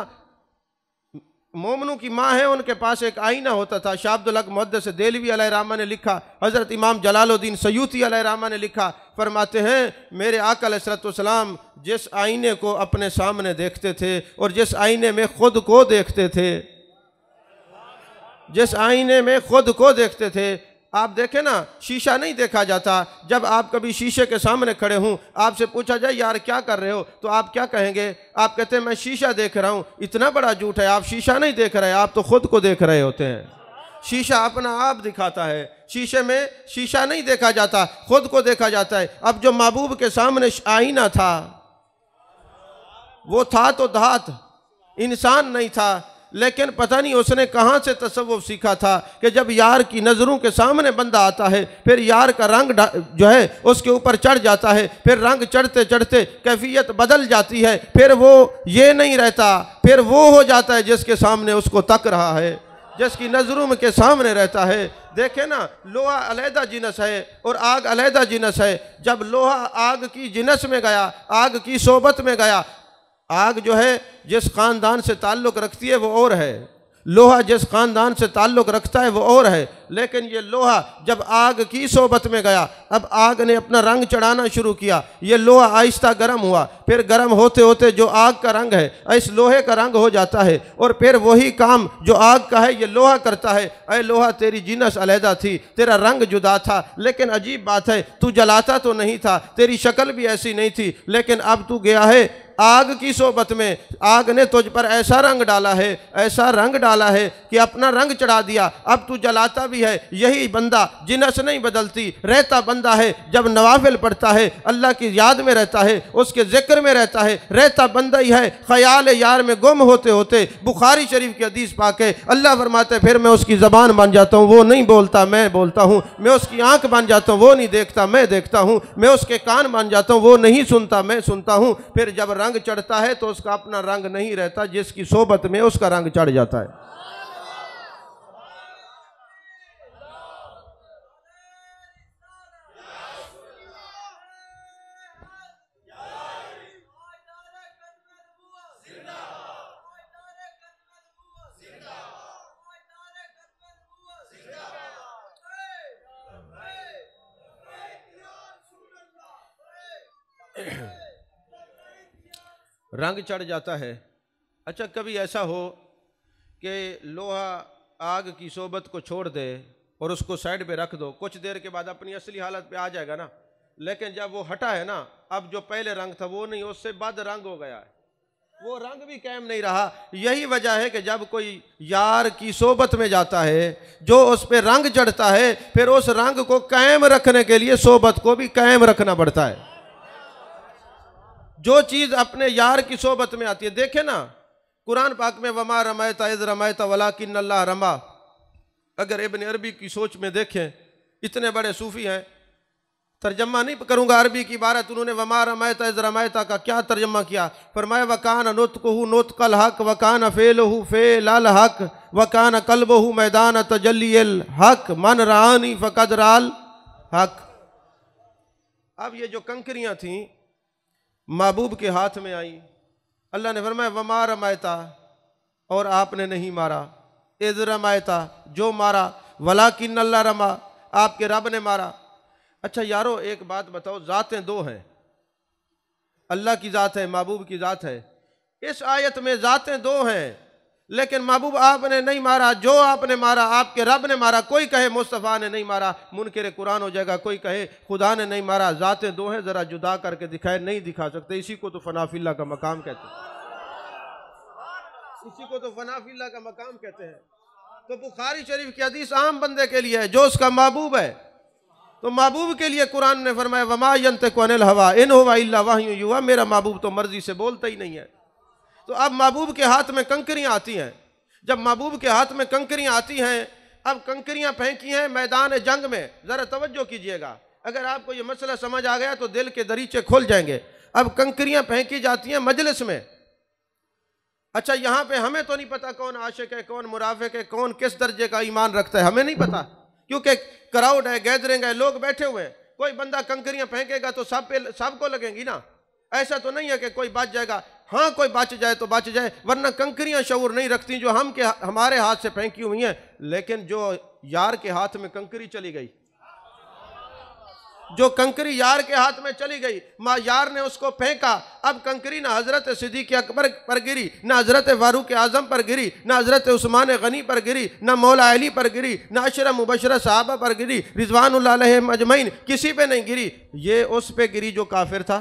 मोमनों की माँ है, उनके पास एक आईना होता था। शाह अब्दुल हक मुहद्दिस देलवी अलैहिर्रहमा ने लिखा, हज़रत इमाम जलालुद्दीन सयूती अलैहिर्रहमा ने लिखा, फरमाते हैं मेरे आका अलैहिस्सलातु वस्सलाम जिस आईने को अपने सामने देखते थे और जिस आईने में खुद को देखते थे, जिस आईने में खुद को देखते थे, आप देखें ना, शीशा नहीं देखा जाता। जब आप कभी शीशे के सामने खड़े हों, आपसे पूछा जाए यार क्या कर रहे हो, तो आप क्या कहेंगे? आप कहते हैं मैं शीशा देख रहा हूं। इतना बड़ा झूठ है, आप शीशा नहीं देख रहे, आप तो खुद को देख रहे होते हैं। शीशा अपना आप दिखाता है, शीशे में शीशा नहीं देखा जाता, खुद को देखा जाता है। अब जो महबूब के सामने आईना था, वो था तो धात, इंसान नहीं था, लेकिन पता नहीं उसने कहाँ से तसव्वुफ़ सीखा था कि जब यार की नज़रों के सामने बंदा आता है, फिर यार का रंग जो है उसके ऊपर चढ़ जाता है, फिर रंग चढ़ते चढ़ते कैफियत बदल जाती है, फिर वो ये नहीं रहता, फिर वो हो जाता है जिसके सामने उसको तक रहा है, जिसकी नज़रों के सामने रहता है। देखे ना, लोहा अलहदा जिनस है और आग अलहदा जिनस है। जब लोहा आग की जिनस में गया, आग की सोबत में गया, आग जो है जिस ख़ानदान से ताल्लुक़ रखती है वो और है, लोहा जिस ख़ानदान से ताल्लुक़ रखता है वो और है। लेकिन ये लोहा जब आग की सोबत में गया, अब आग ने अपना रंग चढ़ाना शुरू किया, ये लोहा आहिस्ता गर्म हुआ, फिर गर्म होते होते जो आग का रंग है इस लोहे का रंग हो जाता है, और फिर वही काम जो आग का है ये लोहा करता है। अरे लोहा तेरी जिनस अलहदा थी, तेरा रंग जुदा था, लेकिन अजीब बात है तू जलाता तो नहीं था, तेरी शक्ल भी ऐसी नहीं थी, लेकिन अब तू गया है आग की सोबत में, आग ने तुझ पर ऐसा रंग डाला है, ऐसा रंग डाला है कि अपना रंग चढ़ा दिया, अब तू जलाता भी है। यही बंदा जिनस नहीं बदलती, रहता बंदा है, जब नवाफिल पढ़ता है, अल्लाह की याद में रहता है, उसके जिक्र में रहता है, रहता बंदा ही है। ख्याल यार में गुम होते होते, बुखारी शरीफ की हदीस पाक है, अल्लाह फरमाते फिर मैं उसकी ज़बान बन जाता हूँ, वो नहीं बोलता मैं बोलता हूँ, मैं उसकी आंख बन जाता हूँ, वो नहीं देखता मैं देखता हूँ, मैं उसके कान बन जाता हूँ, वो नहीं सुनता मैं सुनता हूँ। फिर जब रंग चढ़ता है तो उसका अपना रंग नहीं रहता, जिसकी सोबत में उसका रंग चढ़ जाता है। रंग चढ़ जाता है। अच्छा, कभी ऐसा हो कि लोहा आग की सोबत को छोड़ दे और उसको साइड पे रख दो, कुछ देर के बाद अपनी असली हालत पे आ जाएगा ना, लेकिन जब वो हटा है ना, अब जो पहले रंग था वो नहीं, उससे बद रंग हो गया है। वो रंग भी कायम नहीं रहा। यही वजह है कि जब कोई यार की सोबत में जाता है, जो उस पर रंग चढ़ता है, फिर उस रंग को कायम रखने के लिए सोबत को भी कायम रखना पड़ता है। जो चीज़ अपने यार की सोबत में आती है, देखे ना कुरान पाक में वमा रमैता इज़ रमैता वलाकिन्नल्लाह रमा। अगर इब्न अरबी की सोच में देखें, इतने बड़े सूफी हैं, तर्जमा नहीं करूंगा अरबी की इबारत, उन्होंने वमा रमैता इज़ रमैता का क्या तर्जमा किया, फरमाया वकान नुत्कुहु नुत्कल हक वकान फेलहु फेलल हक वकान कल्बहु मैदान तजल्लियल हक मन रानी फ़क़द राल हक। अब ये जो कंकरियां थीं महबूब के हाथ में आई, अल्लाह ने फरमाया वमा रमैता, और आपने नहीं मारा, इज़ रमैता, जो मारा, वलाकिन्नल्लाह रमा, आपके रब ने मारा। अच्छा यारो एक बात बताओ, ज़ातें दो हैं, अल्लाह की ज़ात है, महबूब की ज़ात है। इस आयत में ज़ातें दो हैं, लेकिन महबूब आपने नहीं मारा, जो आपने मारा आपके रब ने मारा। कोई कहे मुस्तफ़ा ने नहीं मारा, मुनकिर कुरान हो जाएगा। कोई कहे खुदा ने नहीं मारा। ज़ातें दो हैं, ज़रा जुदा करके दिखाए, नहीं दिखा सकते। इसी को तो फनाफिल्ला का मकाम कहते हैं, इसी को तो फनाफिल्ला का मकाम कहते हैं। तो बुखारी शरीफ की हदीस आम बंदे के लिए है जो उसका महबूब है। तो महबूब के लिए कुरान ने फरमाया वमा यंतिकु अनिल हवा इन हुवा इल्ला वह्युन युहा, मेरा महबूब तो मर्जी से बोलता ही नहीं है। तो अब महबूब के हाथ में कंकरियां आती हैं। जब महबूब के हाथ में कंकरियां आती हैं, अब कंकरियां फेंकी हैं मैदान जंग में। ज़रा तवज्जो कीजिएगा, अगर आपको ये मसला समझ आ गया तो दिल के दरीचे खुल जाएंगे। अब कंकरियां फेंकी जाती हैं मजलिस में। अच्छा यहाँ पे हमें तो नहीं पता कौन आशिक है, कौन मुनाफिक है, कौन किस दर्जे का ईमान रखता है, हमें नहीं पता, क्योंकि क्राउड है, गैदरिंग है, लोग बैठे हुए हैं। कोई बंदा कंकरियां फेंकेगा तो सबको लगेंगी ना। ऐसा तो नहीं है कि कोई बच जाएगा। हाँ कोई बच जाए तो बच जाए, वरना कंकरियां शऊर नहीं रखती जो हमारे हाथ से फेंकी हुई हैं। लेकिन जो यार के हाथ में कंकरी चली गई, जो कंकरी यार के हाथ में चली गई, माँ यार ने उसको फेंका। अब कंकरी ना हजरत सिद्दीक़ अकबर पर गिरी, ना हजरत फारूक आजम पर गिरी, ना हजरत उस्मान गनी पर गिरी, ना मौला अली पर गिरी, ना अशरा मुबशरा साहबा पर गिरी रिजवानुल्लाह अलैहिम अजमईन, किसी पे नहीं गिरी। ये उस पे गिरी जो काफिर था,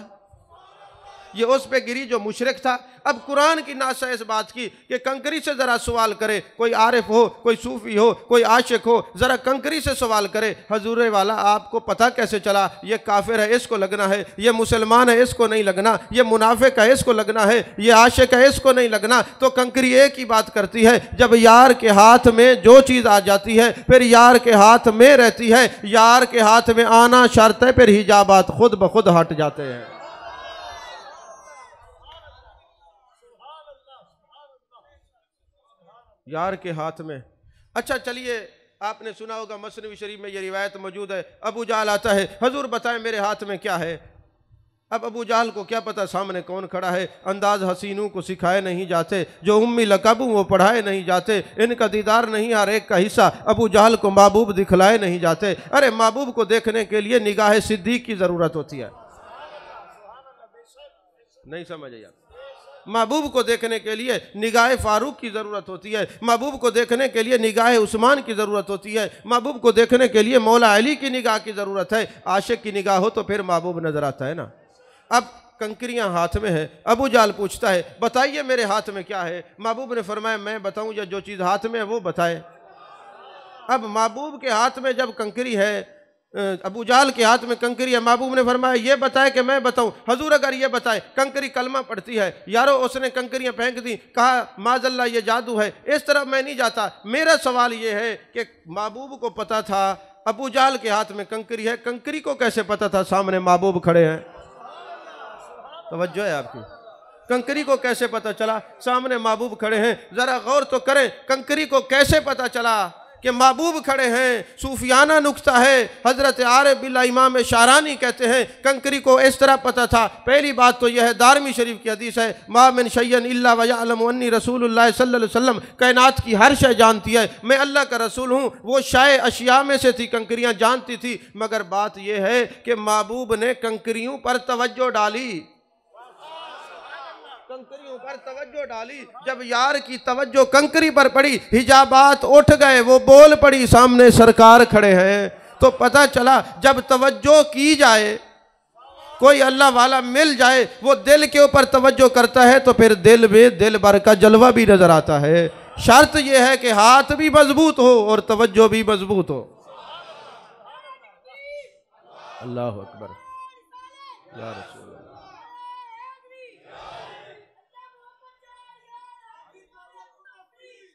ये उस पे गिरी जो मुशरिक था। अब कुरान की नासा इस बात की कि कंकरी से ज़रा सवाल करे, कोई आरिफ हो, कोई सूफ़ी हो, कोई आशिक हो, ज़रा कंकरी से सवाल करे, हजूर वाला आपको पता कैसे चला ये काफिर है इसको लगना है, ये मुसलमान है इसको नहीं लगना, ये मुनाफिक है इसको लगना है, ये आशिक है इसको नहीं लगना। तो कंकरी एक ही बात करती है, जब यार के हाथ में जो चीज़ आ जाती है फिर यार के हाथ में रहती है। यार के हाथ में आना शर्त है, फिर हिजाबात खुद ब खुद हट जाते हैं। यार के हाथ में। अच्छा चलिए, आपने सुना होगा मसनवी शरीफ में ये रिवायत मौजूद है, अबू जहल आता है, हजूर बताएं मेरे हाथ में क्या है। अब अबू जहल को क्या पता सामने कौन खड़ा है। अंदाज हसीनों को सिखाए नहीं जाते, जो उम्मी लकबू वो पढ़ाए नहीं जाते, इनका दीदार नहीं हर एक का हिस्सा, अबू जहल को महबूब दिखलाए नहीं जाते। अरे महबूब को देखने के लिए निगाह सिद्दीक की ज़रूरत होती है, नहीं समझ आया। महबूब को देखने के लिए निगाह फारूक की ज़रूरत होती है, महबूब को देखने के लिए निगाह उस्मान की ज़रूरत होती है, महबूब को देखने के लिए मौला अली की निगाह की ज़रूरत है। आशिक की निगाह हो तो फिर महबूब नज़र आता है ना। अब कंकरियां हाथ में है, अबू जहल पूछता है बताइए मेरे हाथ में क्या है। महबूब ने फरमाया मैं बताऊं या जो चीज़ हाथ में है वो बताए। अब महबूब के हाथ में जब कंकरी है, अबू जहल के हाथ में कंकरी है, महबूब ने फरमाया ये बताए कि मैं बताऊं। हजूर अगर ये बताए, कंकरी कलमा पढ़ती है, यारो उसने कंकरियां फेंक दी, कहा माजल्ला ये जादू है, इस तरफ मैं नहीं जाता। मेरा सवाल ये है कि महबूब को पता था अबू जहल के हाथ में कंकरी है, कंकरी को कैसे पता था सामने महबूब खड़े हैं? तवज्जो है आपकी। कंकरी को कैसे पता चला सामने महबूब खड़े हैं? जरा गौर तो करें, कंकरी को कैसे पता चला कि महबूब खड़े हैं? सूफियाना नुक्ता है। हजरत आरिफ बिल्लाह इमाम शारानी कहते हैं कंकरी को इस तरह पता था। पहली बात तो यह है, दारमी शरीफ की हदीस है, मा मिन शैयन इल्ला व यअलमु अन्नी रसूलुल्लाह सल्लल्लाहु अलैहि वसल्लम, कायनात की हर शय जानती है मैं अल्लाह का रसूल हूँ। वो शय अशिया में से थी, कंकरियाँ जानती थी, मगर बात यह है कि महबूब ने कंकरियों पर तवज्जो डाली, कंकरियों पर तवज्जो डाली। जब यार की तवज्जो कंकरी पर पड़ी, हिजाबात उठ गए, वो बोल पड़ी, सामने सरकार खड़े हैं। तो पता चला जब तवज्जो की जाए कोई अल्लाह वाला मिल जाए, वो दिल के ऊपर तवज्जो करता है तो फिर दिल में दिल भर का जलवा भी नजर आता है। शर्त यह है कि हाथ भी मजबूत हो और तवज्जो भी मजबूत हो। अल्लाह अकबर या रसूल अल्लाह।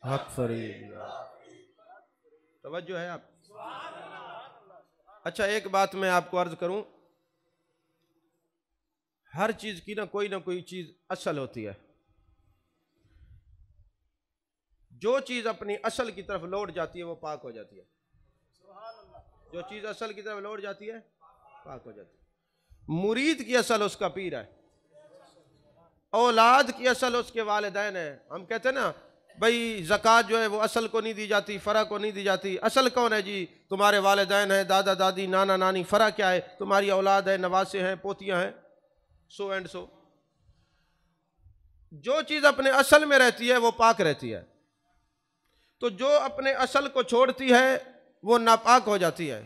हक फरीद तवज्जो है आप। अच्छा, एक बात मैं आपको अर्ज करूं, हर चीज की ना कोई चीज असल होती है। जो चीज अपनी असल की तरफ लौट जाती है वो पाक हो जाती है। जो चीज असल की तरफ लौट जाती है पाक हो जाती है। मुरीद की असल उसका पीर है, औलाद की असल उसके वालिदैन है। हम कहते हैं ना भाई ज़कात जो है वो असल को नहीं दी जाती, फ़रा को नहीं दी जाती। असल कौन है जी? तुम्हारे वालिदैन हैं, दादा दादी, नाना नानी। फ़रा क्या है? तुम्हारी औलाद है, नवासे हैं, पोतियां हैं, सो एंड सो। जो चीज़ अपने असल में रहती है वो पाक रहती है, तो जो अपने असल को छोड़ती है वो नापाक हो जाती है।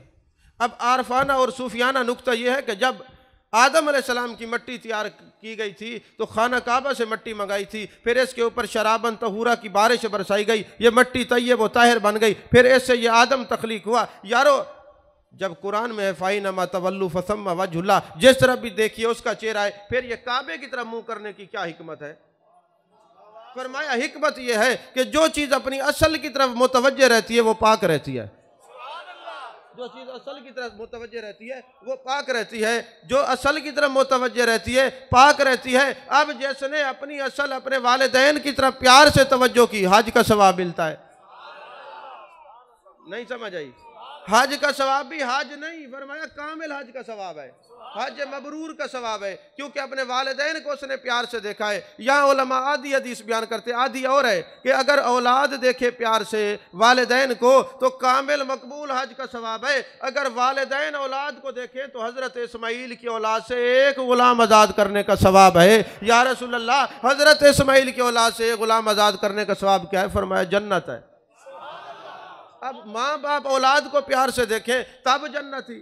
अब आरफाना और सूफियाना नुक्ता यह है कि जब आदम अलैहिस्सलाम की मिट्टी तैयार की गई थी तो खाना काबा से मिट्टी मंगाई थी, फिर इसके ऊपर शराबन तहूरा की बारिश बरसाई गई, ये मिट्टी तैयब व ताहिर बन गई, फिर इससे ये आदम तख्लीक हुआ। यारो, जब कुरान में है फ़ाइनमा तवल्लु फसम्मा वजहुल्लाह, जिस तरफ भी देखिए उसका चेहरा है, फिर ये काबे की तरफ मुंह करने की क्या हिकमत है? फरमाया हिकमत यह है कि जो चीज़ अपनी असल की तरफ मुतवज्जे रहती है वो पाक रहती है। जो चीज़ असल की तरफ मुतवज्जे रहती है वो पाक रहती है। जो असल की तरफ मुतवज्जे रहती है पाक रहती है। अब जिसने अपनी असल अपने वालिदैन की तरफ प्यार से तवज्जो की, हज का सवाब मिलता है। नहीं समझ आई? हज का सवाब भी हज नहीं, फरमाया कामिल हज का सवाब है, हज मबरूर का सवाब है, क्योंकि अपने वालिदैन को उसने प्यार से देखा है। यहाँ उलमा आधी हदीस बयान करते, आधी और है कि अगर औलाद देखे प्यार से वालिदैन को तो कामिल मकबूल हज का सवाब है। अगर वालिदैन औलाद को देखे तो हज़रत इस्माइल की औलाद से एक गुलाम आज़ाद करने का सवाब है। या रसूल अल्लाह, हज़रत इस्माइल की औलाद से एक गुलाम आज़ाद करने का सवाब क्या है? फरमाया जन्नत है। अब माँ बाप औलाद को प्यार से देखें तब जन्नती,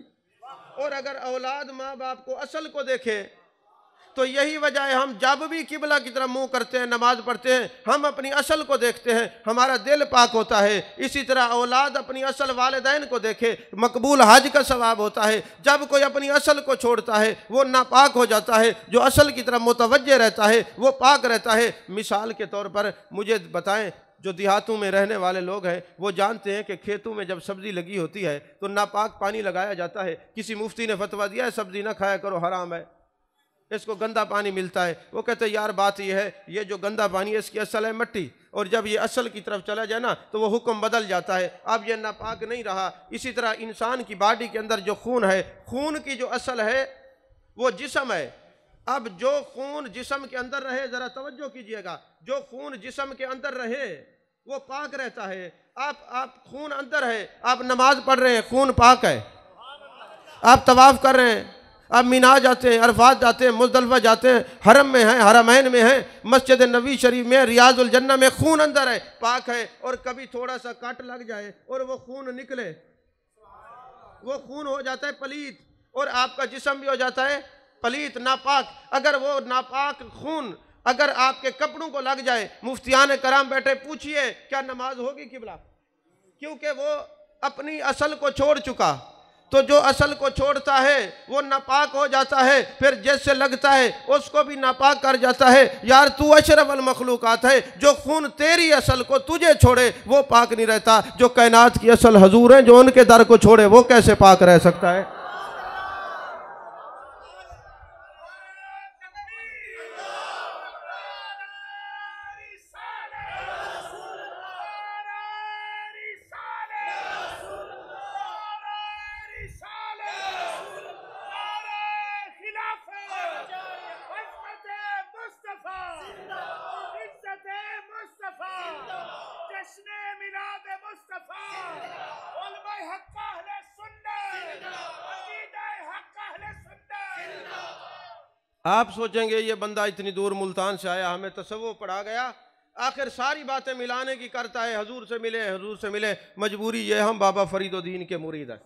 और अगर औलाद माँ बाप को असल को देखे तो यही वजह है हम जब भी किबला की तरफ मुंह करते हैं, नमाज पढ़ते हैं, हम अपनी असल को देखते हैं, हमारा दिल पाक होता है। इसी तरह औलाद अपनी असल वालिदैन को देखे, मकबूल हज का सवाब होता है। जब कोई अपनी असल को छोड़ता है वो नापाक हो जाता है, जो असल की तरफ मुतवज्जे रहता है वो पाक रहता है। मिसाल के तौर पर मुझे बताएं, जो देहातों में रहने वाले लोग हैं वो जानते हैं कि खेतों में जब सब्ज़ी लगी होती है तो नापाक पानी लगाया जाता है। किसी मुफ्ती ने फतवा दिया है सब्ज़ी ना खाया करो, हराम है, इसको गंदा पानी मिलता है। वो कहते हैं यार बात यह है, ये जो गंदा पानी है इसकी असल है मिट्टी, और जब ये असल की तरफ चला जाए ना तो वो हुक्म बदल जाता है, अब ये नापाक नहीं रहा। इसी तरह इंसान की बॉडी के अंदर जो खून है, खून की जो असल है वो जिस्म है। अब जो खून जिस्म के अंदर रहे, जरा तवज्जो कीजिएगा, जो खून जिस्म के अंदर रहे वो पाक रहता है। आप खून अंदर है, आप नमाज पढ़ रहे हैं, खून पाक है। आप तवाफ कर रहे हैं, आप मीना जाते हैं, अरफात जाते हैं, मुज़दलिफ़ा जाते हैं, हरम में हैं, हरमैन में हैं, मस्जिद नबी शरीफ में, रियाजुल जन्नह में, खून अंदर है, पाक है। और कभी थोड़ा सा कट लग जाए और वो खून निकले, वो खून हो जाता है पलीत, और आपका जिस्म भी हो जाता है पलीत, नापाक। अगर वो नापाक खून अगर आपके कपड़ों को लग जाए, मुफ्तियान कराम बैठे, पूछिए क्या नमाज होगी किबला? क्योंकि वो अपनी असल को छोड़ चुका। तो जो असल को छोड़ता है वो नापाक हो जाता है, फिर जैसे लगता है उसको भी नापाक कर जाता है। यार तू अशरफुल मखलूकात है, जो खून तेरी असल को तुझे छोड़े वो पाक नहीं रहता। जो कायनात की असल हजूर हैं, जो उनके दर को छोड़े वो कैसे पाक रह सकता है? आप सोचेंगे ये बंदा इतनी दूर मुल्तान से आया, हमें तसव्वुफ पढ़ा गया, आखिर सारी बातें मिलाने की करता है, हजूर से मिले, हजूर से मिले। मजबूरी ये हम बाबा फरीदुद्दीन के मुरीद हैं,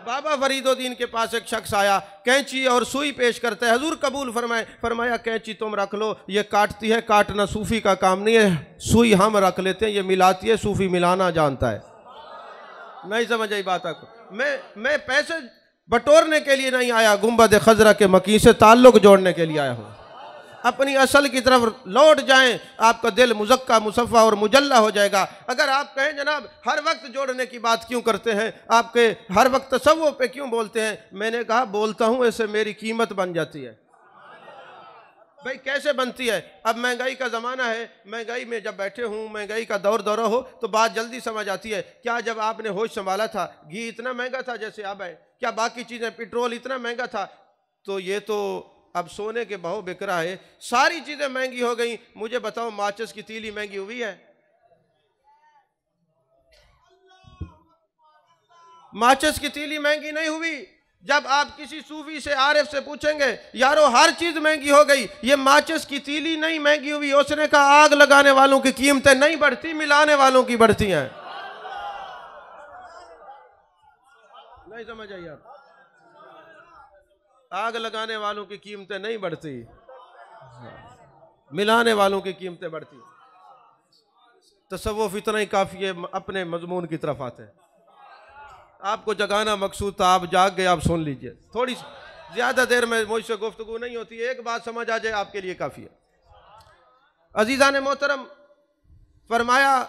बाबा फरीदुद्दीन के पास एक शख्स आया, कैंची और सुई पेश करते हैं, हजूर कबूल फरमाए। फरमाया कैंची तुम रख लो, ये काटती है, काटना सूफी का काम नहीं है, सुई हम रख लेते हैं, ये मिलाती है, सूफी मिलाना जानता है। नहीं समझ आई बात आपको? मैं पैसे बटोरने के लिए नहीं आया, गुंबद खजरा के मकी से ताल्लुक जोड़ने के लिए आया हूँ। अपनी असल की तरफ लौट जाएं, आपका दिल मुज़क्का मुसफ़ा और मुजल्ला हो जाएगा। अगर आप कहें जनाब हर वक्त जोड़ने की बात क्यों करते हैं, आपके हर वक्त तसव्वुफ़ पे क्यों बोलते हैं, मैंने कहा बोलता हूँ ऐसे मेरी कीमत बन जाती है। भाई कैसे बनती है? अब महंगाई का ज़माना है, महंगाई में जब बैठे हूँ, महंगाई का दौरा हो तो बात जल्दी समझ आती है। क्या जब आपने होश संभाला था घी इतना महंगा था जैसे अब है? क्या बाकी चीज़ें, पेट्रोल इतना महंगा था? तो ये तो अब सोने के भाव बिक रहा है, सारी चीज़ें महंगी हो गई। मुझे बताओ माचिस की तीली महंगी हुई है? माचिस की तीली महंगी नहीं हुई। जब आप किसी सूफी से, आरिफ से पूछेंगे यारो हर चीज महंगी हो गई, ये माचिस की तीली नहीं महंगी हुई। उसने कहा आग लगाने वालों की कीमतें नहीं बढ़ती, मिलाने वालों की बढ़ती हैं। नहीं समझ आई आप? आग लगाने वालों की कीमतें नहीं बढ़ती, मिलाने वालों की कीमतें बढ़ती। तसव्वुफ इतना ही काफी है, अपने मजमून की तरफ आते हैं। आपको जगाना मकसूद था, आप जाग गए, आप सुन लीजिए। थोड़ी ज्यादा देर में मुझसे गुफ्तगू नहीं होती, एक बात समझ आ जाए आपके लिए काफी है। अजीज़ान मोहतरम, फरमाया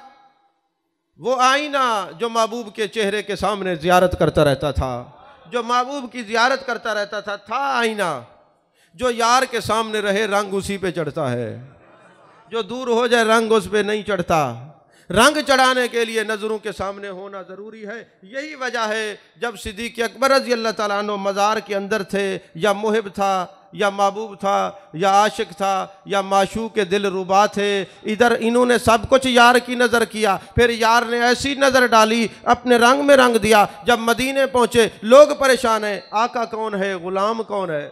वो आईना जो महबूब के चेहरे के सामने जियारत करता रहता था, जो महबूब की जियारत करता रहता था आईना। जो यार के सामने रहे रंग उसी पे चढ़ता है, जो दूर हो जाए रंग उस पे नहीं चढ़ता। रंग चढ़ाने के लिए नज़रों के सामने होना ज़रूरी है। यही वजह है जब सिद्दीक़ अकबर रज़ी अल्लाह ताला अन्हु मज़ार के अंदर थे, या मुहिब था, या महबूब था, या आशिक था, या माशूक के दिल रुबा थे, इधर इन्होंने सब कुछ यार की नज़र किया। फिर यार ने ऐसी नज़र डाली, अपने रंग में रंग दिया। जब मदीने पहुँचे लोग परेशान हैं, आका कौन है, ग़ुलाम कौन है?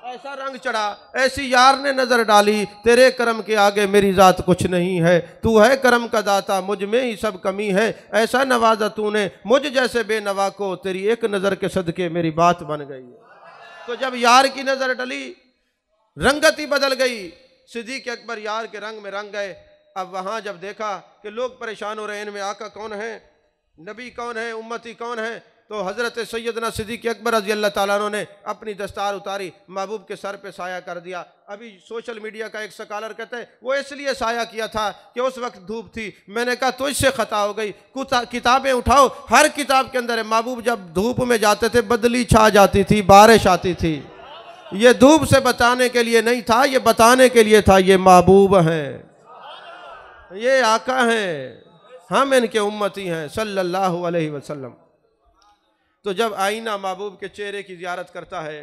ऐसा रंग चढ़ा, ऐसी यार ने नजर डाली, तेरे करम के आगे मेरी जात कुछ नहीं है, तू है करम का दाता, मुझ में ही सब कमी है। ऐसा नवाजा तूने मुझ जैसे बेनवा को, तेरी एक नजर के सदके मेरी बात बन गई। तो जब यार की नजर डली, रंगत ही बदल गई। सिद्दीक़ अकबर यार के रंग में रंग गए। अब वहां जब देखा कि लोग परेशान हो रहे हैं, इनमें आका कौन है, नबी कौन है, उम्मती कौन है, तो हज़रत सैयदना सिद्दीक़ अकबर रज़ी अल्लाह ताला अन्हु ने अपनी दस्तार उतारी, महबूब के सर पे साया कर दिया। अभी सोशल मीडिया का एक स्कॉलर कहते हैं वो इसलिए साया किया था कि उस वक्त धूप थी। मैंने कहा तो इससे ख़ता हो गई, किताबें उठाओ, हर किताब के अंदर है महबूब जब धूप में जाते थे बदली छा जाती थी, बारिश आती थी। ये धूप से बचाने के लिए नहीं था, ये बताने के लिए था ये महबूब हैं, ये आका हैं, हम इनके उम्मती हैं सल्लल्लाहु अलैहि वसल्लम। तो जब आईना महबूब के चेहरे की ज़ियारत करता है,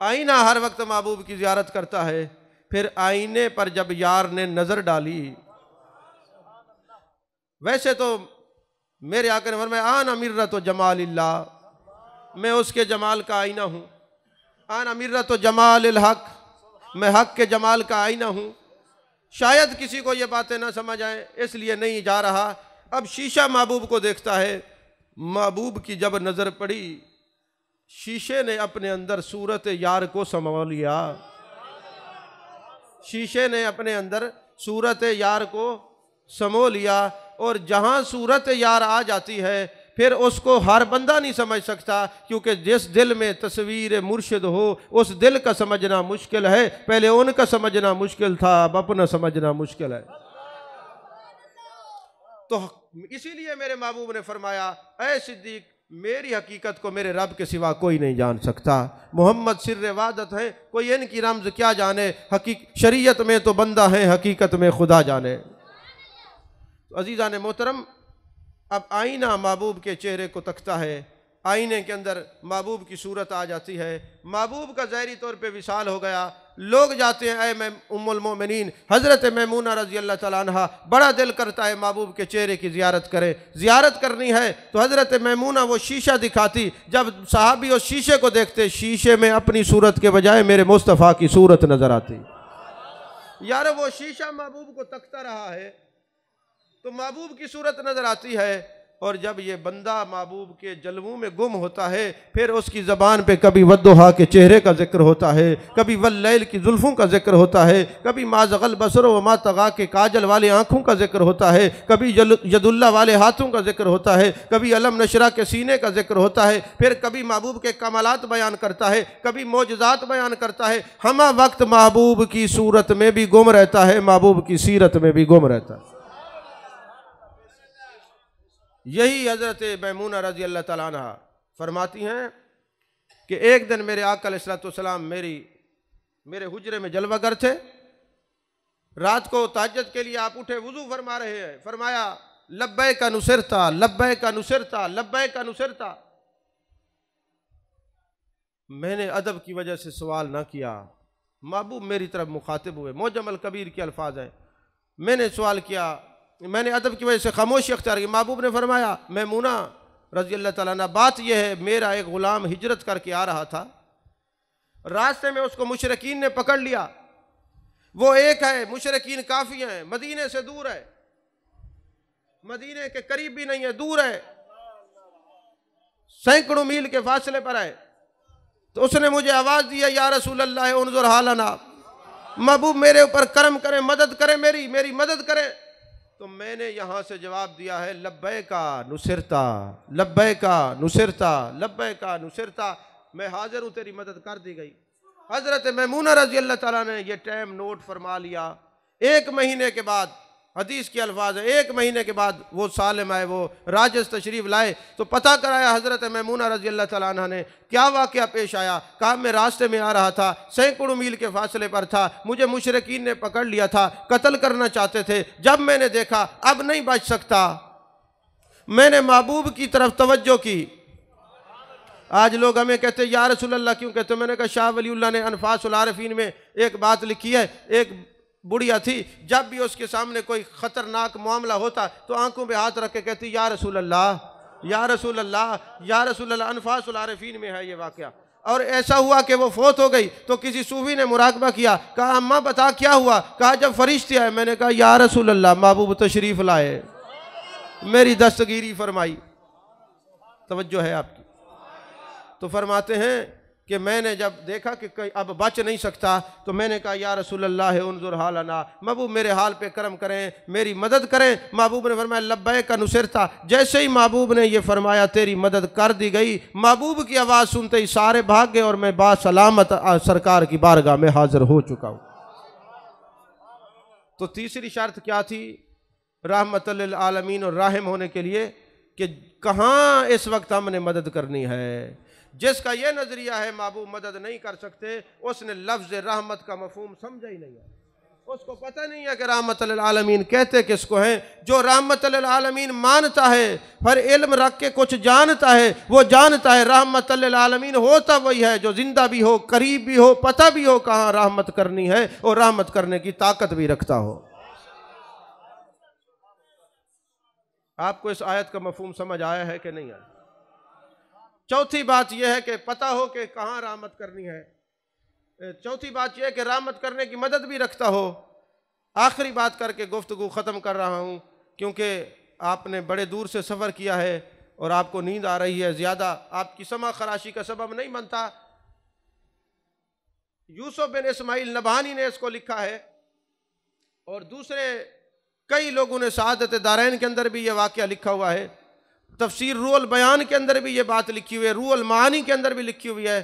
आईना हर वक्त महबूब की ज़ियारत करता है, फिर आईने पर जब यार ने नज़र डाली, वैसे तो मेरे आका ने फरमाया आना मिर्रत जमालिल्लाह, मैं उसके जमाल का आईना हूँ। आना मिर्रत जमालिल हक, मैं हक के जमाल का आईना हूँ। शायद किसी को ये बातें ना समझ आए इसलिए नहीं जा रहा। अब शीशा महबूब को देखता है, महबूब की जब नज़र पड़ी, शीशे ने अपने अंदर सूरत यार को समा लिया। शीशे ने अपने अंदर सूरत यार को समो लिया, और जहाँ सूरत यार आ जाती है फिर उसको हर बंदा नहीं समझ सकता, क्योंकि जिस दिल में तस्वीर मुर्शिद हो उस दिल का समझना मुश्किल है। पहले उनका समझना मुश्किल था, अब अपना समझना मुश्किल है। तो इसीलिए मेरे महबूब ने फरमाया ऐ सिद्दीक, मेरी हकीकत को मेरे रब के सिवा कोई नहीं जान सकता। मोहम्मद सिर्र वादत है, कोई इनकी रमज क्या जाने, शरीयत में तो बंदा है, हकीकत में खुदा जाने। तो अजीज़ान मोहतरम, अब आईना महबूब के चेहरे को तकता है, आईने के अंदर महबूब की सूरत आ जाती है। महबूब का ज़ाहिरी तौर पे विशाल हो गया। लोग जाते हैं, ऐ उम्मुल मोमिनीन हज़रत मैमूना रज़ी अल्लाह तआला अन्हा, बड़ा दिल करता है महबूब के चेहरे की ज़ियारत करे। ज़ियारत करनी है तो हज़रत मैमूना वो शीशा दिखाती, जब सहाबी उस शीशे को देखते, शीशे में अपनी सूरत के बजाय मेरे मुस्तफ़ा की सूरत नज़र आती। यार वो शीशा महबूब को तकता रहा है तो महबूब की सूरत नज़र आती है। और जब ये बंदा महबूब के जलवों में गुम होता है, फिर उसकी ज़बान पे कभी वद्दुहा के चेहरे का जिक्र होता है, कभी वल्लैल की जुल्फ़ों का जिक्र होता है, कभी माज़गल बसरो व मा तगा के काजल वाले आँखों का जिक्र होता है, कभी यदुल्ला वाले हाथों का जिक्र होता है, कभी अलम नशरा के सीने का जिक्र होता है, फिर कभी महबूब के कमालात बयान करता है, कभी मोजज़ात बयान करता है। हमा वक्त महबूब की सूरत में भी गुम रहता है, महबूब की सीरत में भी गुम रहता है। यही हज़रत मैमूना रज़ी अल्लाह ताला अन्हा फरमाती हैं कि एक दिन मेरे आका अलैहिस्सलाम मेरे हुजरे में जलवागर थे। रात को तहज्जुद के लिए आप उठे, वुज़ू फरमा रहे हैं। फरमाया लब्बैक नुसिरता, लब्बैक नुसिरता, लब्बैक नुसिरता। मैंने अदब की वजह से सवाल ना किया, महबूब मेरी तरफ मुखातिब हुए, मोजम अल कबीर के अल्फाज हैं। मैंने सवाल किया, मैंने अदब की वजह से खामोशी अख्तियार की। महबूब ने फरमाया मैमूना रज़ी अल्लाह ताला अन्हा, बात यह है मेरा एक ग़ुलाम हिजरत करके आ रहा था, रास्ते में उसको मुशरिकीन ने पकड़ लिया। वो एक है, मुशरिकीन काफ़ी हैं, मदीने से दूर है, मदीने के करीब भी नहीं है, दूर है, सैकड़ों मील के फासले पर है। तो उसने मुझे आवाज़ दिया, या रसूल अल्लाह उन्जुर हालना, महबूब मेरे ऊपर करम करें, मदद करें, मेरी मदद करें। तो मैंने यहाँ से जवाब दिया है लब्बैका नुसिरता, लब्बैका नुसिरता, लब्बैका नुसिरता, मैं हाजिर हूँ, तेरी मदद कर दी गई। हज़रत मैमूना रज़ी अल्लाह ताला ने यह टाइम नोट फरमा लिया। एक महीने के बाद, हदीस के अल्फाज है, एक महीने के बाद वो सालिम आए, वो राजस तशरीफ लाए। तो पता कराया हज़रत मैमूना रज़ी अल्लाह ताला अन्हा ने क्या वाक़या पेश आया। कहा मैं रास्ते में आ रहा था, सैकड़ों मील के फासले पर था, मुझे मुशरिकीन ने पकड़ लिया था, कत्ल करना चाहते थे। जब मैंने देखा अब नहीं बच सकता, मैंने महबूब की तरफ तवज्जो की। आज लोग हमें कहते या रसूल अल्लाह क्यों कहते। मैंने कहा शाह वलीउल्लाह ने अनफासुल आरिफीन में एक बात लिखी है, एक बुढ़िया थी, जब भी उसके सामने कोई ख़तरनाक मामला होता तो आंखों पे हाथ रख के कहती या रसूल अल्लाह, या रसूल अल्लाह, या रसूल अल्लाह। अनफासुल आरिफीन में है ये वाक़या। और ऐसा हुआ कि वो फोत हो गई तो किसी सूफी ने मुराकबा किया, कहा अम्मा बता क्या हुआ। कहा जब फरिश्ते आए, मैंने कहा या रसूल अल्लाह, महबूब तशरीफ़ लाए, मेरी दस्तगीरी फरमाई। तवज्जो है आपकी। तो फरमाते हैं कि मैंने जब देखा कि अब बच नहीं सकता तो मैंने कहा या रसूल अल्लाह उन्जुर हालना, महबूब मेरे हाल पे करम करें, मेरी मदद करें। महबूब ने फरमाया लब्बैक नुसिरता। जैसे ही महबूब ने ये फरमाया तेरी मदद कर दी गई। महबूब की आवाज़ सुनते ही सारे भाग गए और मैं बासलामत सरकार की बारगाह में हाजिर हो चुका हूँ। तो तीसरी शर्त क्या थी रहमत लिल आलमीन और राहिम होने के लिए, कि कहाँ इस वक्त हमने मदद करनी है। जिसका यह नजरिया है महबूब मदद नहीं कर सकते, उसने लफ्ज़ रहमत का मफहूम समझा ही नहीं है। उसको पता नहीं है कि रहमत लिल आलमीन कहते किसको हैं। जो रहमत लिल आलमीन मानता है, पर इल्म रख के कुछ जानता है, वो जानता है रहमत लिल आलमीन होता वही है जो जिंदा भी हो, करीब भी हो, पता भी हो कहाँ रहमत करनी है और रहमत करने की ताकत भी रखता हो। आपको इस आयत का मफहूम समझ आया है कि नहीं आया। चौथी बात यह है कि पता हो कि कहाँ रहमत करनी है। चौथी बात यह है कि रहमत करने की मदद भी रखता हो। आखिरी बात करके गुफ्तगू ख़त्म कर रहा हूँ, क्योंकि आपने बड़े दूर से सफ़र किया है और आपको नींद आ रही है ज़्यादा, आपकी समा खराशी का सबब नहीं बनता। यूसुफ बिन इस्माइल नबहानी ने इसको लिखा है और दूसरे कई लोगों ने शहादत दारैन के अंदर भी ये वाक़या लिखा हुआ है। तफसीर रूहुल बयान के अंदर भी ये बात लिखी हुई है, रूहुल मानी के अंदर भी लिखी हुई है।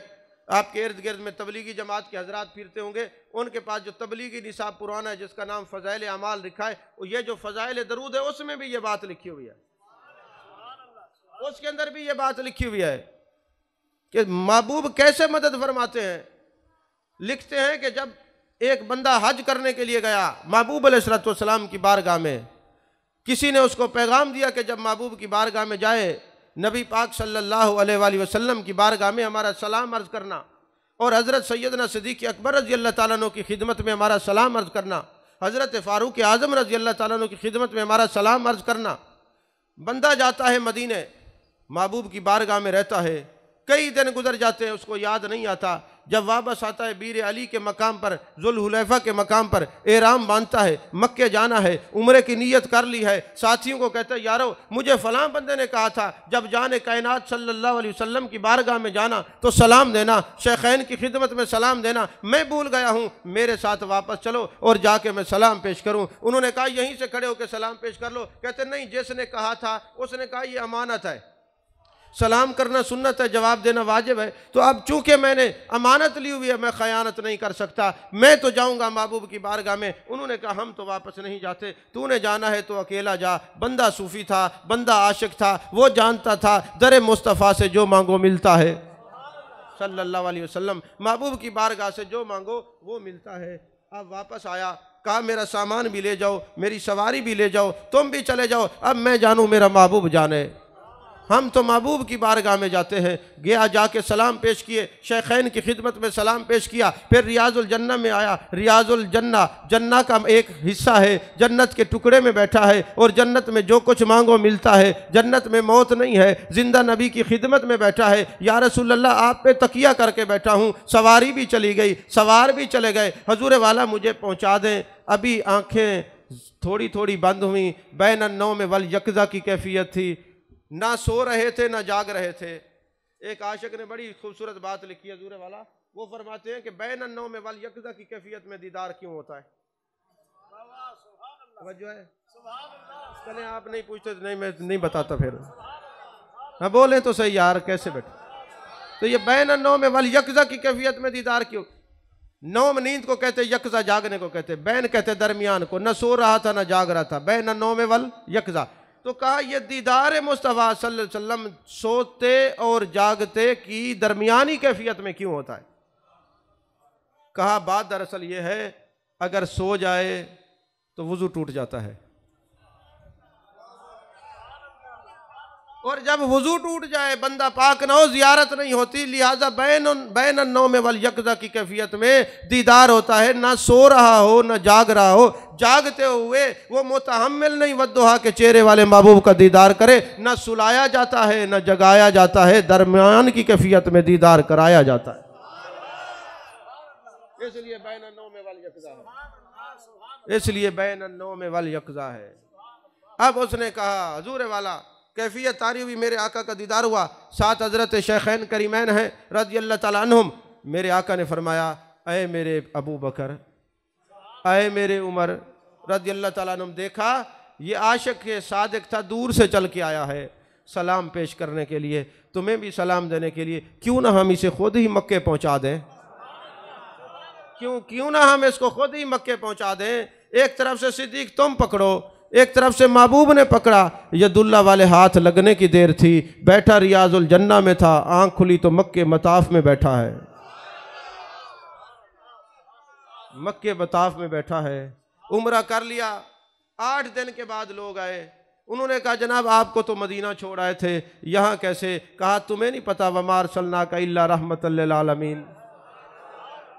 आपके इर्द गिर्द में तबलीगी जमात के हजरात फिरते होंगे, उनके पास जो तबलीगी निसाब पुराना है जिसका नाम फ़ज़ाइल अमाल लिखा है, और ये जो फ़ज़ाइल दरूद है उसमें भी ये बात लिखी हुई है। उसके अंदर भी ये बात लिखी हुई है कि महबूब कैसे मदद फरमाते हैं। लिखते हैं कि जब एक बंदा हज करने के लिए गया महबूब अलैहिस्सलाम की बारगाह में, किसी ने उसको पैगाम दिया कि जब महबूब की बारगाह में जाए, नबी पाक सल्लल्लाहु अलैहि वसल्लम की बारगाह में हमारा सलाम अर्ज़ करना और हज़रत सैयदना सिद्दीक़ अकबर रज़ी अल्लाह ताला अन्हु की खिदमत में हमारा सलाम अर्ज़ करना, हज़रत फ़ारूक़ आज़म रज़ी अल्लाह ताला अन्हु की खिदमत में हमारा सलाम अर्ज़ करना। बंदा जाता है मदीने, महबूब की बारगाह में रहता है, कई दिन गुजर जाते हैं, उसको याद नहीं आता। जब वापस आता है बीर अली के मकाम पर, जुल्हुलैफा के मकाम पर एहराम बांधता है, मक्के जाना है, उम्रे की नीयत कर ली है। साथियों को कहता है यारो मुझे फलां बंदे ने कहा था जब जाने कायनात सल्लल्लाहु अलैहि वसल्लम की बारगाह में जाना तो सलाम देना, शेखैन की खिदमत में सलाम देना, मैं भूल गया हूँ, मेरे साथ वापस चलो और जाके मैं सलाम पेश करूँ। उन्होंने कहा यहीं से खड़े होकर सलाम पेश कर लो। कहते नहीं, जिसने कहा था उसने कहा ये अमानत है, सलाम करना सुन्नत है, जवाब देना वाजिब है। तो अब चूंकि मैंने अमानत ली हुई है, मैं खयानत नहीं कर सकता, मैं तो जाऊंगा महबूब की बारगाह में। उन्होंने कहा हम तो वापस नहीं जाते, तूने जाना है तो अकेला जा। बंदा सूफी था, बंदा आशिक था, वो जानता था दर मुस्तफ़ा से जो मांगो मिलता है, सल्लल्लाहु अलैहि वसल्लम, महबूब की बारगाह से जो मांगो वो मिलता है। अब वापस आया, कहा मेरा सामान भी ले जाओ, मेरी सवारी भी ले जाओ, तुम भी चले जाओ, अब मैं जानूँ मेरा महबूब जाने। हम तो महबूब की बारगाह में जाते हैं। गया, जाके सलाम पेश किए, शेखैन की खिदमत में सलाम पेश किया, फिर रियाजुल जन्ना में आया। रियाजुल जन्ना, जन्ना का एक हिस्सा है, जन्नत के टुकड़े में बैठा है और जन्नत में जो कुछ मांगो मिलता है, जन्नत में मौत नहीं है, जिंदा नबी की खिदमत में बैठा है। या रसूलल्लाह आप पे तकिया करके बैठा हूँ, सवारी भी चली गई, सवार भी चले गए, हजूर वाला मुझे पहुँचा दें। अभी आँखें थोड़ी थोड़ी बंद हुई, बैन अन्नौम वल यक़ज़ा की कैफियत थी, ना सो रहे थे ना जाग रहे थे। एक आशिक ने बड़ी खूबसूरत बात लिखी है हजूर वाला, वो फरमाते हैं कि बैन अन्नौम वल यक़ज़ा की कैफियत में दीदार क्यों होता है? जो है चले आप नहीं पूछते तो नहीं, मैं नहीं बताता फिर। हाँ बोले तो सही यार, कैसे बैठे? तो ये बैन अन्नौम वल यक़ज़ा की कैफियत में दीदार क्यों? नौम नींद को कहते, यक़ज़ा जागने को कहते, बैन कहते दरमियान को, न सो रहा था न जाग रहा था, बैन अन्नौम वल यक़ज़ा। तो कहा यह दीदार मुस्तफ़ा सल्लल्लाहु अलैहि वसल्लम सोते और जागते की दरमियानी कैफियत में क्यों होता है? कहा बात दरअसल ये है, अगर सो जाए तो वुज़ू टूट जाता है, और जब वुज़ू टूट जाए बंदा पाक ना हो, ज़ियारत नहीं होती। लिहाजा बैन अन्नौम वल यक़ज़ा की कैफियत में दीदार होता है, ना सो रहा हो ना जाग रहा हो। जागते हुए वो मुतहम्मिल नहीं वद्दुहा के चेहरे वाले महबूब का दीदार करे, ना सुलाया जाता है ना जगाया जाता है, दरमियान की कैफियत में दीदार कराया जाता है। इसलिए बैन अन्नौम वल यक़ज़ा है, इसलिए बैन अन्नौम वल यक़ज़ा है। अब उसने कहा हजूर वाला कैफियत तारी हुई, मेरे आका का दीदार हुआ, साथ हजरत शेखैन करीमैन हैं रज़ियल्लाहु तआला अन्हुम। मेरे आका ने फरमाया अय मेरे अबू बकर, अय मेरे उमर रज़ियल्लाहु तआला अन्हुम, देखा ये आशिक के सादिक था, दूर से चल के आया है सलाम पेश करने के लिए, तुम्हें भी सलाम देने के लिए, क्यों ना हम इसे खुद ही मक्के पहुंचा दें? क्यों ना हम इसको खुद ही मक्के पहुंचा दें? एक तरफ से सिद्दीक तुम पकड़ो, एक तरफ से महबूब ने पकड़ा। यदुल्ला वाले हाथ लगने की देर थी, बैठा रियाजुल जन्ना में था, आंख खुली तो मक्के मताफ में बैठा है, मक्के मताफ में बैठा है। उम्रा कर लिया। 8 दिन के बाद लोग आए, उन्होंने कहा जनाब आपको तो मदीना छोड़ आए थे, यहाँ कैसे? कहा तुम्हें नहीं पता वमा अरसलनाका इल्ला रहमतल लिल आलमीन।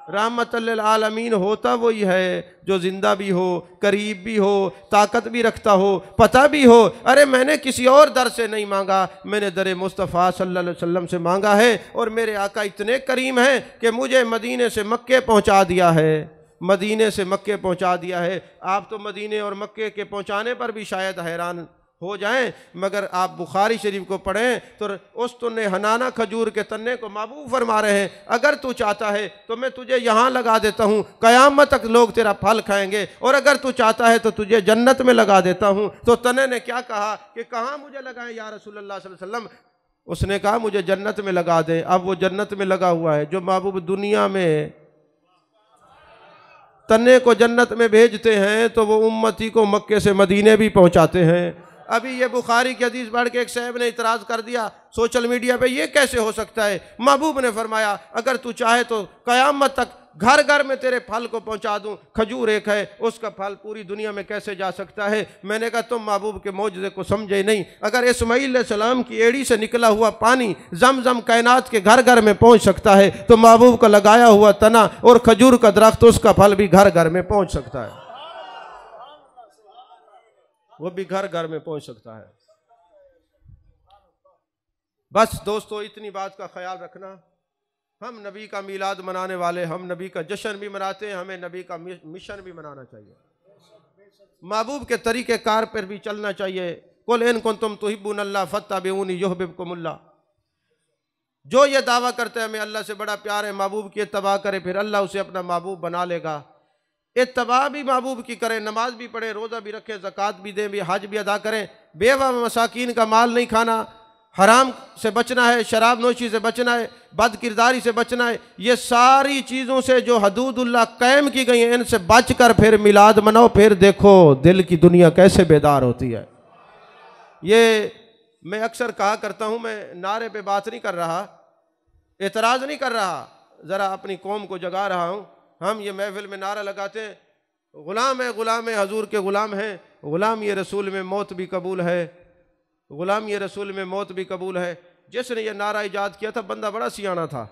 रहमतल लिल आलमीन होता वही है जो जिंदा भी हो, करीब भी हो, ताकत भी रखता हो, पता भी हो। अरे मैंने किसी और दर से नहीं मांगा, मैंने दर मुस्तफ़ा सल्लल्लाहु अलैहि वसल्लम से मांगा है, और मेरे आका इतने करीम हैं कि मुझे मदीने से मक्के पहुंचा दिया है, मदीने से मक्के पहुंचा दिया है। आप तो मदीने और मक्के के पहुंचाने पर भी शायद हैरान हो जाएं, मगर आप बुखारी शरीफ को पढ़ें तो उस तुन्ने हनाना खजूर के तन्ने को महबूब फरमा रहे हैं, अगर तू चाहता है तो मैं तुझे यहाँ लगा देता हूँ, क़यामत तक लोग तेरा फल खाएंगे, और अगर तू चाहता है तो तुझे जन्नत में लगा देता हूँ। तो तन्ने ने क्या कहा कि कहाँ मुझे लगाएं या रसूलुल्लाह सल्लल्लाहु अलैहि वसल्लम? उसने कहा मुझे जन्नत में लगा दें। अब वो जन्नत में लगा हुआ है। जो महबूब दुनिया में तन्ने को जन्नत में भेजते हैं तो वो उम्मती को मक्के से मदीने भी पहुँचाते हैं। अभी ये बुखारी की हदीस पढ़ के एक साहब ने इतराज़ कर दिया सोशल मीडिया पे, ये कैसे हो सकता है? महबूब ने फरमाया अगर तू चाहे तो क़यामत तक घर घर में तेरे फल को पहुंचा दूं। खजूर एक है, उसका फल पूरी दुनिया में कैसे जा सकता है? मैंने कहा तुम महबूब के मौजज़े को समझे नहीं। अगर इस्माईल सलाम की एड़ी से निकला हुआ पानी जमजम कायनात के घर घर में पहुंच सकता है, तो महबूब का लगाया हुआ तना और खजूर का दरख्त, उसका फल भी घर घर में पहुंच सकता है, वो भी घर घर में पहुंच सकता है। बस दोस्तों इतनी बात का ख्याल रखना हम नबी का मीलाद मनाने वाले, हम नबी का जश्न भी मनाते हैं, हमें नबी का मिशन भी मनाना चाहिए, महबूब के तरीके कार पर भी चलना चाहिए। कुल इन कुंतुम तुहिब्बूनल्लाह फत्तबिऊनी युहब्बिबकुमुल्लाह। जो ये दावा करते हैं हमें अल्लाह से बड़ा प्यार है, महबूब की इत्तबा करे, फिर अल्लाह उसे अपना महबूब बना लेगा। इत्तबा भी महबूब की करें, नमाज भी पढ़ें, रोज़ा भी रखें, ज़कात भी दें, भी हज भी अदा करें, बेवा मसाकीन का माल नहीं खाना, हराम से बचना है, शराब नोशी से बचना है, बद किरदारी से बचना है। ये सारी चीज़ों से जो हदूदुल्लाह कायम की गई हैं, इनसे बच कर फिर मिलाद मनाओ, फिर देखो दिल की दुनिया कैसे बेदार होती है। ये मैं अक्सर कहा करता हूँ, मैं नारे पे बात नहीं कर रहा, एतराज़ नहीं कर रहा, ज़रा अपनी कौम को जगा रहा हूँ। हम ये महफिल में नारा लगाते हैं, ग़ुलाम है हजूर के ग़ुलाम हैं, ग़ुलाम ये रसूल में मौत भी कबूल है, ग़ुलाम ये रसूल में मौत भी कबूल है। जिसने ये नारा ईजाद किया था बंदा बड़ा सियाना था।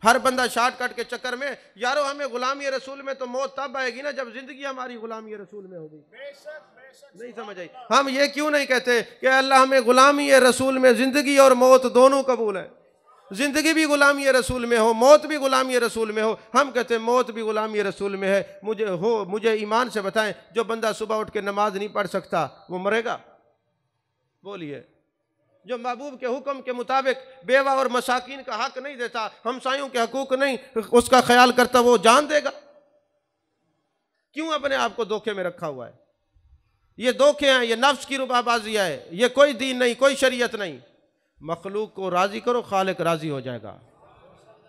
हर बंदा शॉर्टकट के चक्कर में, यारो हमें ग़ुलाम ये रसूल में तो मौत तब आएगी ना जब ज़िंदगी हमारी ग़ुलाम ये रसूल में होगी। नहीं समझ आई? हम ये क्यों नहीं कहते कि अल्लाह हमें ग़ुलामी ये रसूल में ज़िंदगी और मौत दोनों कबूल है, ज़िंदगी भी ग़ुलामी रसूल में हो, मौत भी ग़ुलामी रसूल में हो। हम कहते हैं मौत भी ग़ुलामी रसूल में है। मुझे ईमान से बताएं, जो बंदा सुबह उठ के नमाज नहीं पढ़ सकता वो मरेगा? बोलिए। जो महबूब के हुक्म के मुताबिक बेवा और मसाकीन का हक नहीं देता, हमसायों के हकूक नहीं उसका ख्याल करता, वो जान देगा? क्यों अपने आप को धोखे में रखा हुआ है? ये धोखे हैं, ये नफ्स की रुबाबाजियाँ है, ये कोई दीन नहीं, कोई शरीयत नहीं। मखलूक को राज़ी करो, खालिक राज़ी हो जाएगा।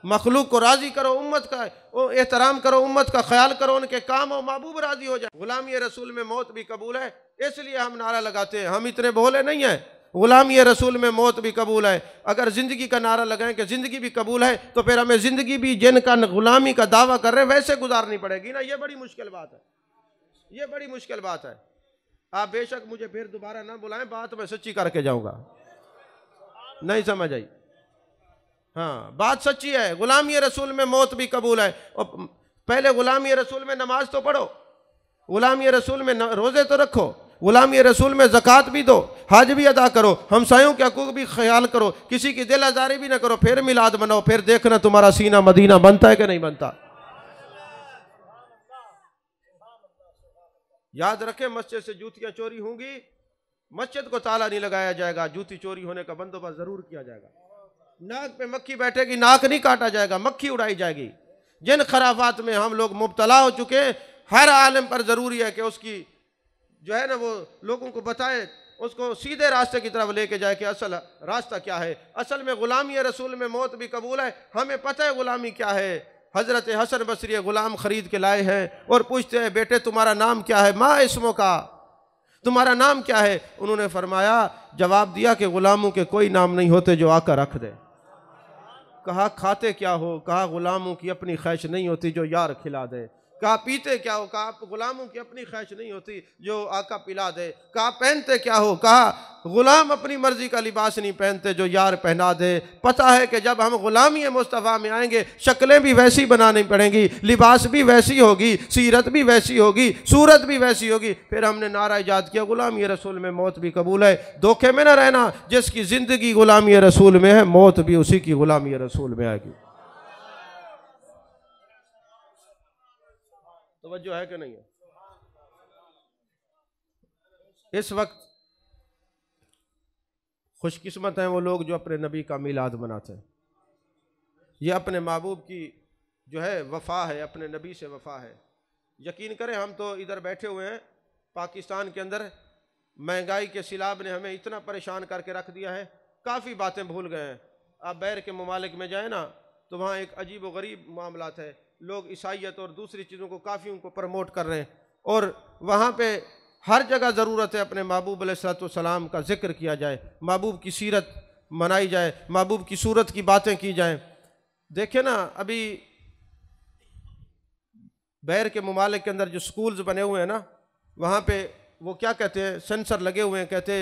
मखलूक को राज़ी करो, उम्मत का एहतराम करो, उम्मत का ख्याल करो, उनके काम और महबूब राज़ी हो जाए। ग़ुलामी रसूल में मौत भी कबूल है, इसलिए हम नारा लगाते हैं। हम इतने भोले नहीं हैं, ग़ुलामी रसूल में मौत भी कबूल है। अगर ज़िंदगी का नारा लगाएं कि ज़िंदगी भी कबूल है, तो फिर हमें ज़िंदगी भी जिनका ग़ुलामी का दावा कर रहे हैं वैसे गुजारनी पड़ेगी ना। ये बड़ी मुश्किल बात है, ये बड़ी मुश्किल बात है। आप बेशक मुझे फिर दोबारा ना बुलाएं, बात मैं सच्ची करके जाऊँगा। नहीं समझ आई? हाँ, बात सच्ची है, ग़ुलामी रसूल में मौत भी कबूल है। और पहले ग़ुलामी रसूल में नमाज तो पढ़ो, ग़ुलामी रसूल में रोज़े तो रखो, ग़ुलामी रसूल में ज़कात भी दो, हज भी अदा करो, हमसायों के हकूक़ भी ख्याल करो, किसी की दिल आज़ारी भी ना करो, फिर मिलाद बनाओ, फिर देखना तुम्हारा सीना मदीना बनता है कि नहीं बनता। याद रखें, मस्जिद से जूतियाँ चोरी होंगी, मस्जिद को ताला नहीं लगाया जाएगा, जूती चोरी होने का बंदोबस्त ज़रूर किया जाएगा। नाक पे मक्खी बैठेगी, नाक नहीं काटा जाएगा, मक्खी उड़ाई जाएगी। जिन खराफात में हम लोग मुब्तला हो चुके हैं, हर आलिम पर ज़रूरी है कि उसकी जो है ना वो लोगों को बताए, उसको सीधे रास्ते की तरफ लेके जाए कि असल रास्ता क्या है। असल में ग़ुलामी रसूल में मौत भी कबूल है। हमें पता है ग़ुलामी क्या है। हज़रत हसन बसरी ग़ुलाम ख़रीद के लाए हैं और पूछते हैं, बेटे तुम्हारा नाम क्या है? माँ इसमो का, तुम्हारा नाम क्या है? उन्होंने फरमाया, जवाब दिया कि ग़ुलामों के कोई नाम नहीं होते जो आकर रख दे। कहा खाते क्या हो? कहा ग़ुलामों की अपनी ख्वाहिश नहीं होती जो यार खिला दे। कहा पीते क्या हो? कहा ग़ुलामों की अपनी ख्वाहिश नहीं होती जो आका पिला दे। कहा पहनते क्या हो? कहा ग़ुलाम अपनी मर्जी का लिबास नहीं पहनते जो यार पहना दे। पता है कि जब हम ग़ुलामी मुस्तफ़ा में आएंगे, शक्लें भी वैसी बनानी पड़ेंगी, लिबास भी वैसी होगी, सीरत भी वैसी होगी, सूरत भी वैसी होगी। फिर हमने नारा ईजाद किया, ग़ुलामी रसूल में मौत भी कबूल है। धोखे में न रहना, जिसकी ज़िंदगी ग़ुलामी रसूल में है, मौत भी उसी की ग़ुलामी रसूल में आएगी। तवज्जो है कि नहीं है? इस वक्त खुशकिस्मत हैं वो लोग जो अपने नबी का मिलाद मनाते हैं। ये अपने महबूब की जो है वफ़ा है, अपने नबी से वफ़ा है। यकीन करें, हम तो इधर बैठे हुए हैं पाकिस्तान के अंदर, महंगाई के सिलाब ने हमें इतना परेशान करके रख दिया है, काफ़ी बातें भूल गए हैं। आप बैर के ममालिक में जाए ना, तो वहाँ एक अजीब व गरीब मामलात है। लोग ईसाइयत और दूसरी चीज़ों को काफ़ी उनको प्रमोट कर रहे हैं, और वहाँ पे हर जगह ज़रूरत है अपने महबूब अलैहिस्सलाम का ज़िक्र किया जाए, महबूब की सीरत मनाई जाए, महबूब की सूरत की बातें की जाएं। देखे ना, अभी बैर के ममालिक के अंदर जो स्कूल्स बने हुए हैं ना, वहाँ पे वो क्या कहते हैं, सेंसर लगे हुए हैं, कहते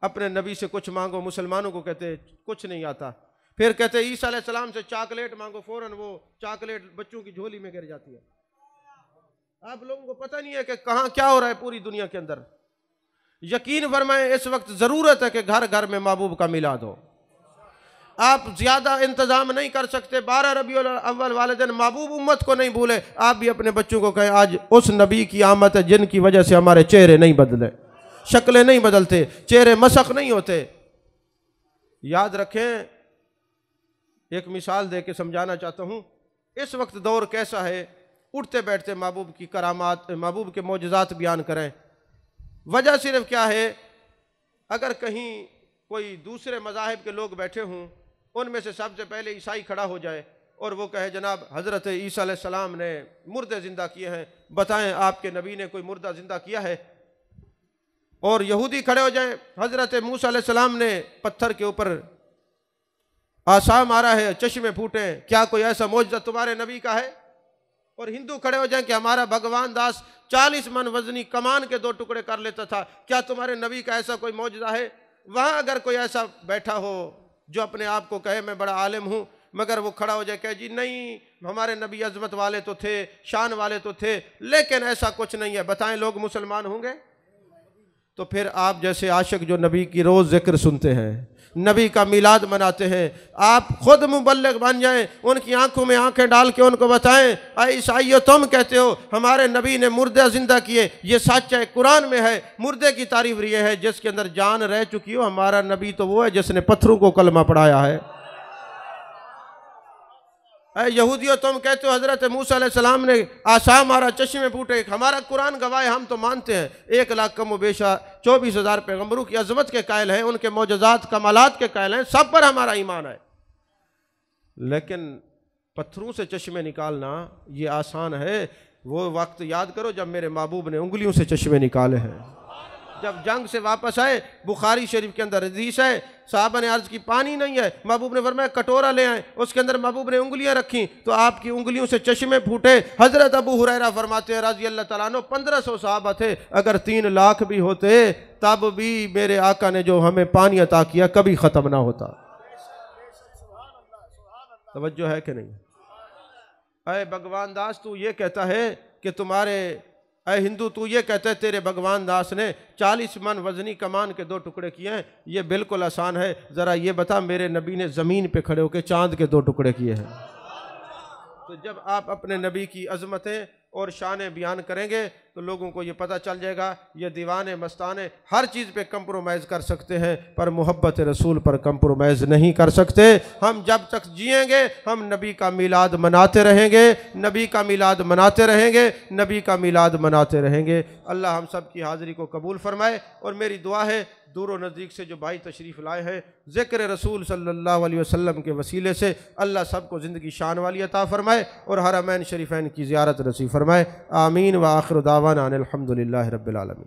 अपने नबी से कुछ मांगो। मुसलमानों को कहते कुछ नहीं आता। फिर कहते ईसा अलैहिस्सलाम से चॉकलेट मांगो, फ़ौरन वो चॉकलेट बच्चों की झोली में गिर जाती है। आप लोगों को पता नहीं है कि कहाँ क्या हो रहा है पूरी दुनिया के अंदर। यकीन फरमाएं, इस वक्त ज़रूरत है कि घर घर में महबूब का मिलाद हो। आप ज़्यादा इंतज़ाम नहीं कर सकते, 12 रबीउल अव्वल वाले दिन महबूब उम्मत को नहीं भूले। आप भी अपने बच्चों को कहें आज उस नबी की आमद है जिनकी वजह से हमारे चेहरे नहीं बदले, शक्लें नहीं बदलते, चेहरे मशक नहीं होते। याद रखें, एक मिसाल दे के समझाना चाहता हूँ। इस वक्त दौर कैसा है, उठते बैठते महबूब की करामात, महबूब के मोजज़ात बयान करें। वजह सिर्फ क्या है, अगर कहीं कोई दूसरे मज़ाहिब के लोग बैठे हों, उनमें से सबसे पहले ईसाई खड़ा हो जाए और वो कहे जनाब हज़रत ईसा अलैहिस्सलाम ने मुर्दे ज़िंदा किए हैं, बताएं आपके नबी ने कोई मुर्दा ज़िंदा किया है। और यहूदी खड़े हो जाए, हज़रत मूसा अलैहिस्सलाम ने पत्थर के ऊपर आसा मारा है, चश्मे फूटे, क्या कोई ऐसा मौजज़ा तुम्हारे नबी का है। और हिंदू खड़े हो जाएं कि हमारा भगवान दास 40 मन वजनी कमान के 2 टुकड़े कर लेता था, क्या तुम्हारे नबी का ऐसा कोई मौजज़ा है। वहाँ अगर कोई ऐसा बैठा हो जो अपने आप को कहे मैं बड़ा आलिम हूँ, मगर वो खड़ा हो जाए कहे जी नहीं हमारे नबी अज़मत वाले तो थे, शान वाले तो थे, लेकिन ऐसा कुछ नहीं है, बताएं लोग मुसलमान होंगे। तो फिर आप जैसे आशिक जो नबी की रोज़ ज़िक्र सुनते हैं, नबी का मिलाद मनाते हैं, आप खुद मुबल्लिग बन जाएं, उनकी आंखों में आंखें डाल के उनको बताएं अय ईसाइयों तुम कहते हो हमारे नबी ने मुर्दे ज़िंदा किए, ये सच है, कुरान में है। मुर्दे की तारीफ ये है जिसके अंदर जान रह चुकी हो। हमारा नबी तो वो है जिसने पत्थरों को कलमा पढ़ाया है। यहूदियों तुम कहते हो हज़रत मूसा अलैहिस्सलाम ने आसा मारा, चश्मे फूटे, हमारा कुरान गवाह, हम तो मानते हैं 1 लाख कम व बेशा 24,000 पैगम्बरों की अज़मत के कायल हैं, उनके मौजज़ात कमालात के कायल हैं, सब पर हमारा ईमान है। लेकिन पत्थरों से चश्मे निकालना ये आसान है। वो वक्त याद करो जब मेरे महबूब ने उंगलियों से चश्मे निकाले हैं। जब जंग से वापस आए, बुखारी शरीफ के अंदर हदीस है, साहबा ने अर्ज़ की पानी नहीं है, महबूब ने फरमाया कटोरा ले आए, उसके अंदर महबूब ने उंगलियां रखी तो आपकी उंगलियों से चश्मे फूटे। हज़रत अबू हुरैरा फरमाते हैं रज़ी अल्लाह तआला अन्हु 1500 सहाबा थे, अगर 3 लाख भी होते तब भी मेरे आका ने जो हमें पानी अता किया कभी ख़त्म ना होता। तवज्जो है कि नहीं। अय भगवान दास तू ये कहता है कि तुम्हारे, अय हिंदू तू ये कहते हैं तेरे भगवान दास ने 40 मन वजनी कमान के 2 टुकड़े किए हैं, ये बिल्कुल आसान है। ज़रा ये बता मेरे नबी ने ज़मीन पे खड़े होकर चांद के 2 टुकड़े किए हैं। तो जब आप अपने नबी की अज़मतें और शानें बयान करेंगे तो लोगों को ये पता चल जाएगा ये दीवाने मस्ताने हर चीज़ पे कंप्रोमाइज़ कर सकते हैं पर मोहब्बत रसूल पर कंप्रोमाइज़ नहीं कर सकते। हम जब तक जिएंगे हम नबी का मिलाद मनाते रहेंगे, नबी का मिलाद मनाते रहेंगे, नबी का मिलाद मनाते रहेंगे। अल्लाह हम सब की हाज़िरी को कबूल फरमाए। और मेरी दुआ है दूर व नज़दीक से जो भाई तशरीफ़ लाए हैं ज़िक्र रसूल सल्लल्लाहु अलैहि वसल्लम के वसीले से अल्लाह सबको ज़िंदगी शान वाली अता फ़रमाए और हरमैन शरीफ़ैन की ज़ियारत नसीब फ़रमाए। आमीन व आखिर दावाना अनिल हम्दुलिल्लाहि रब्बिल आलमीन।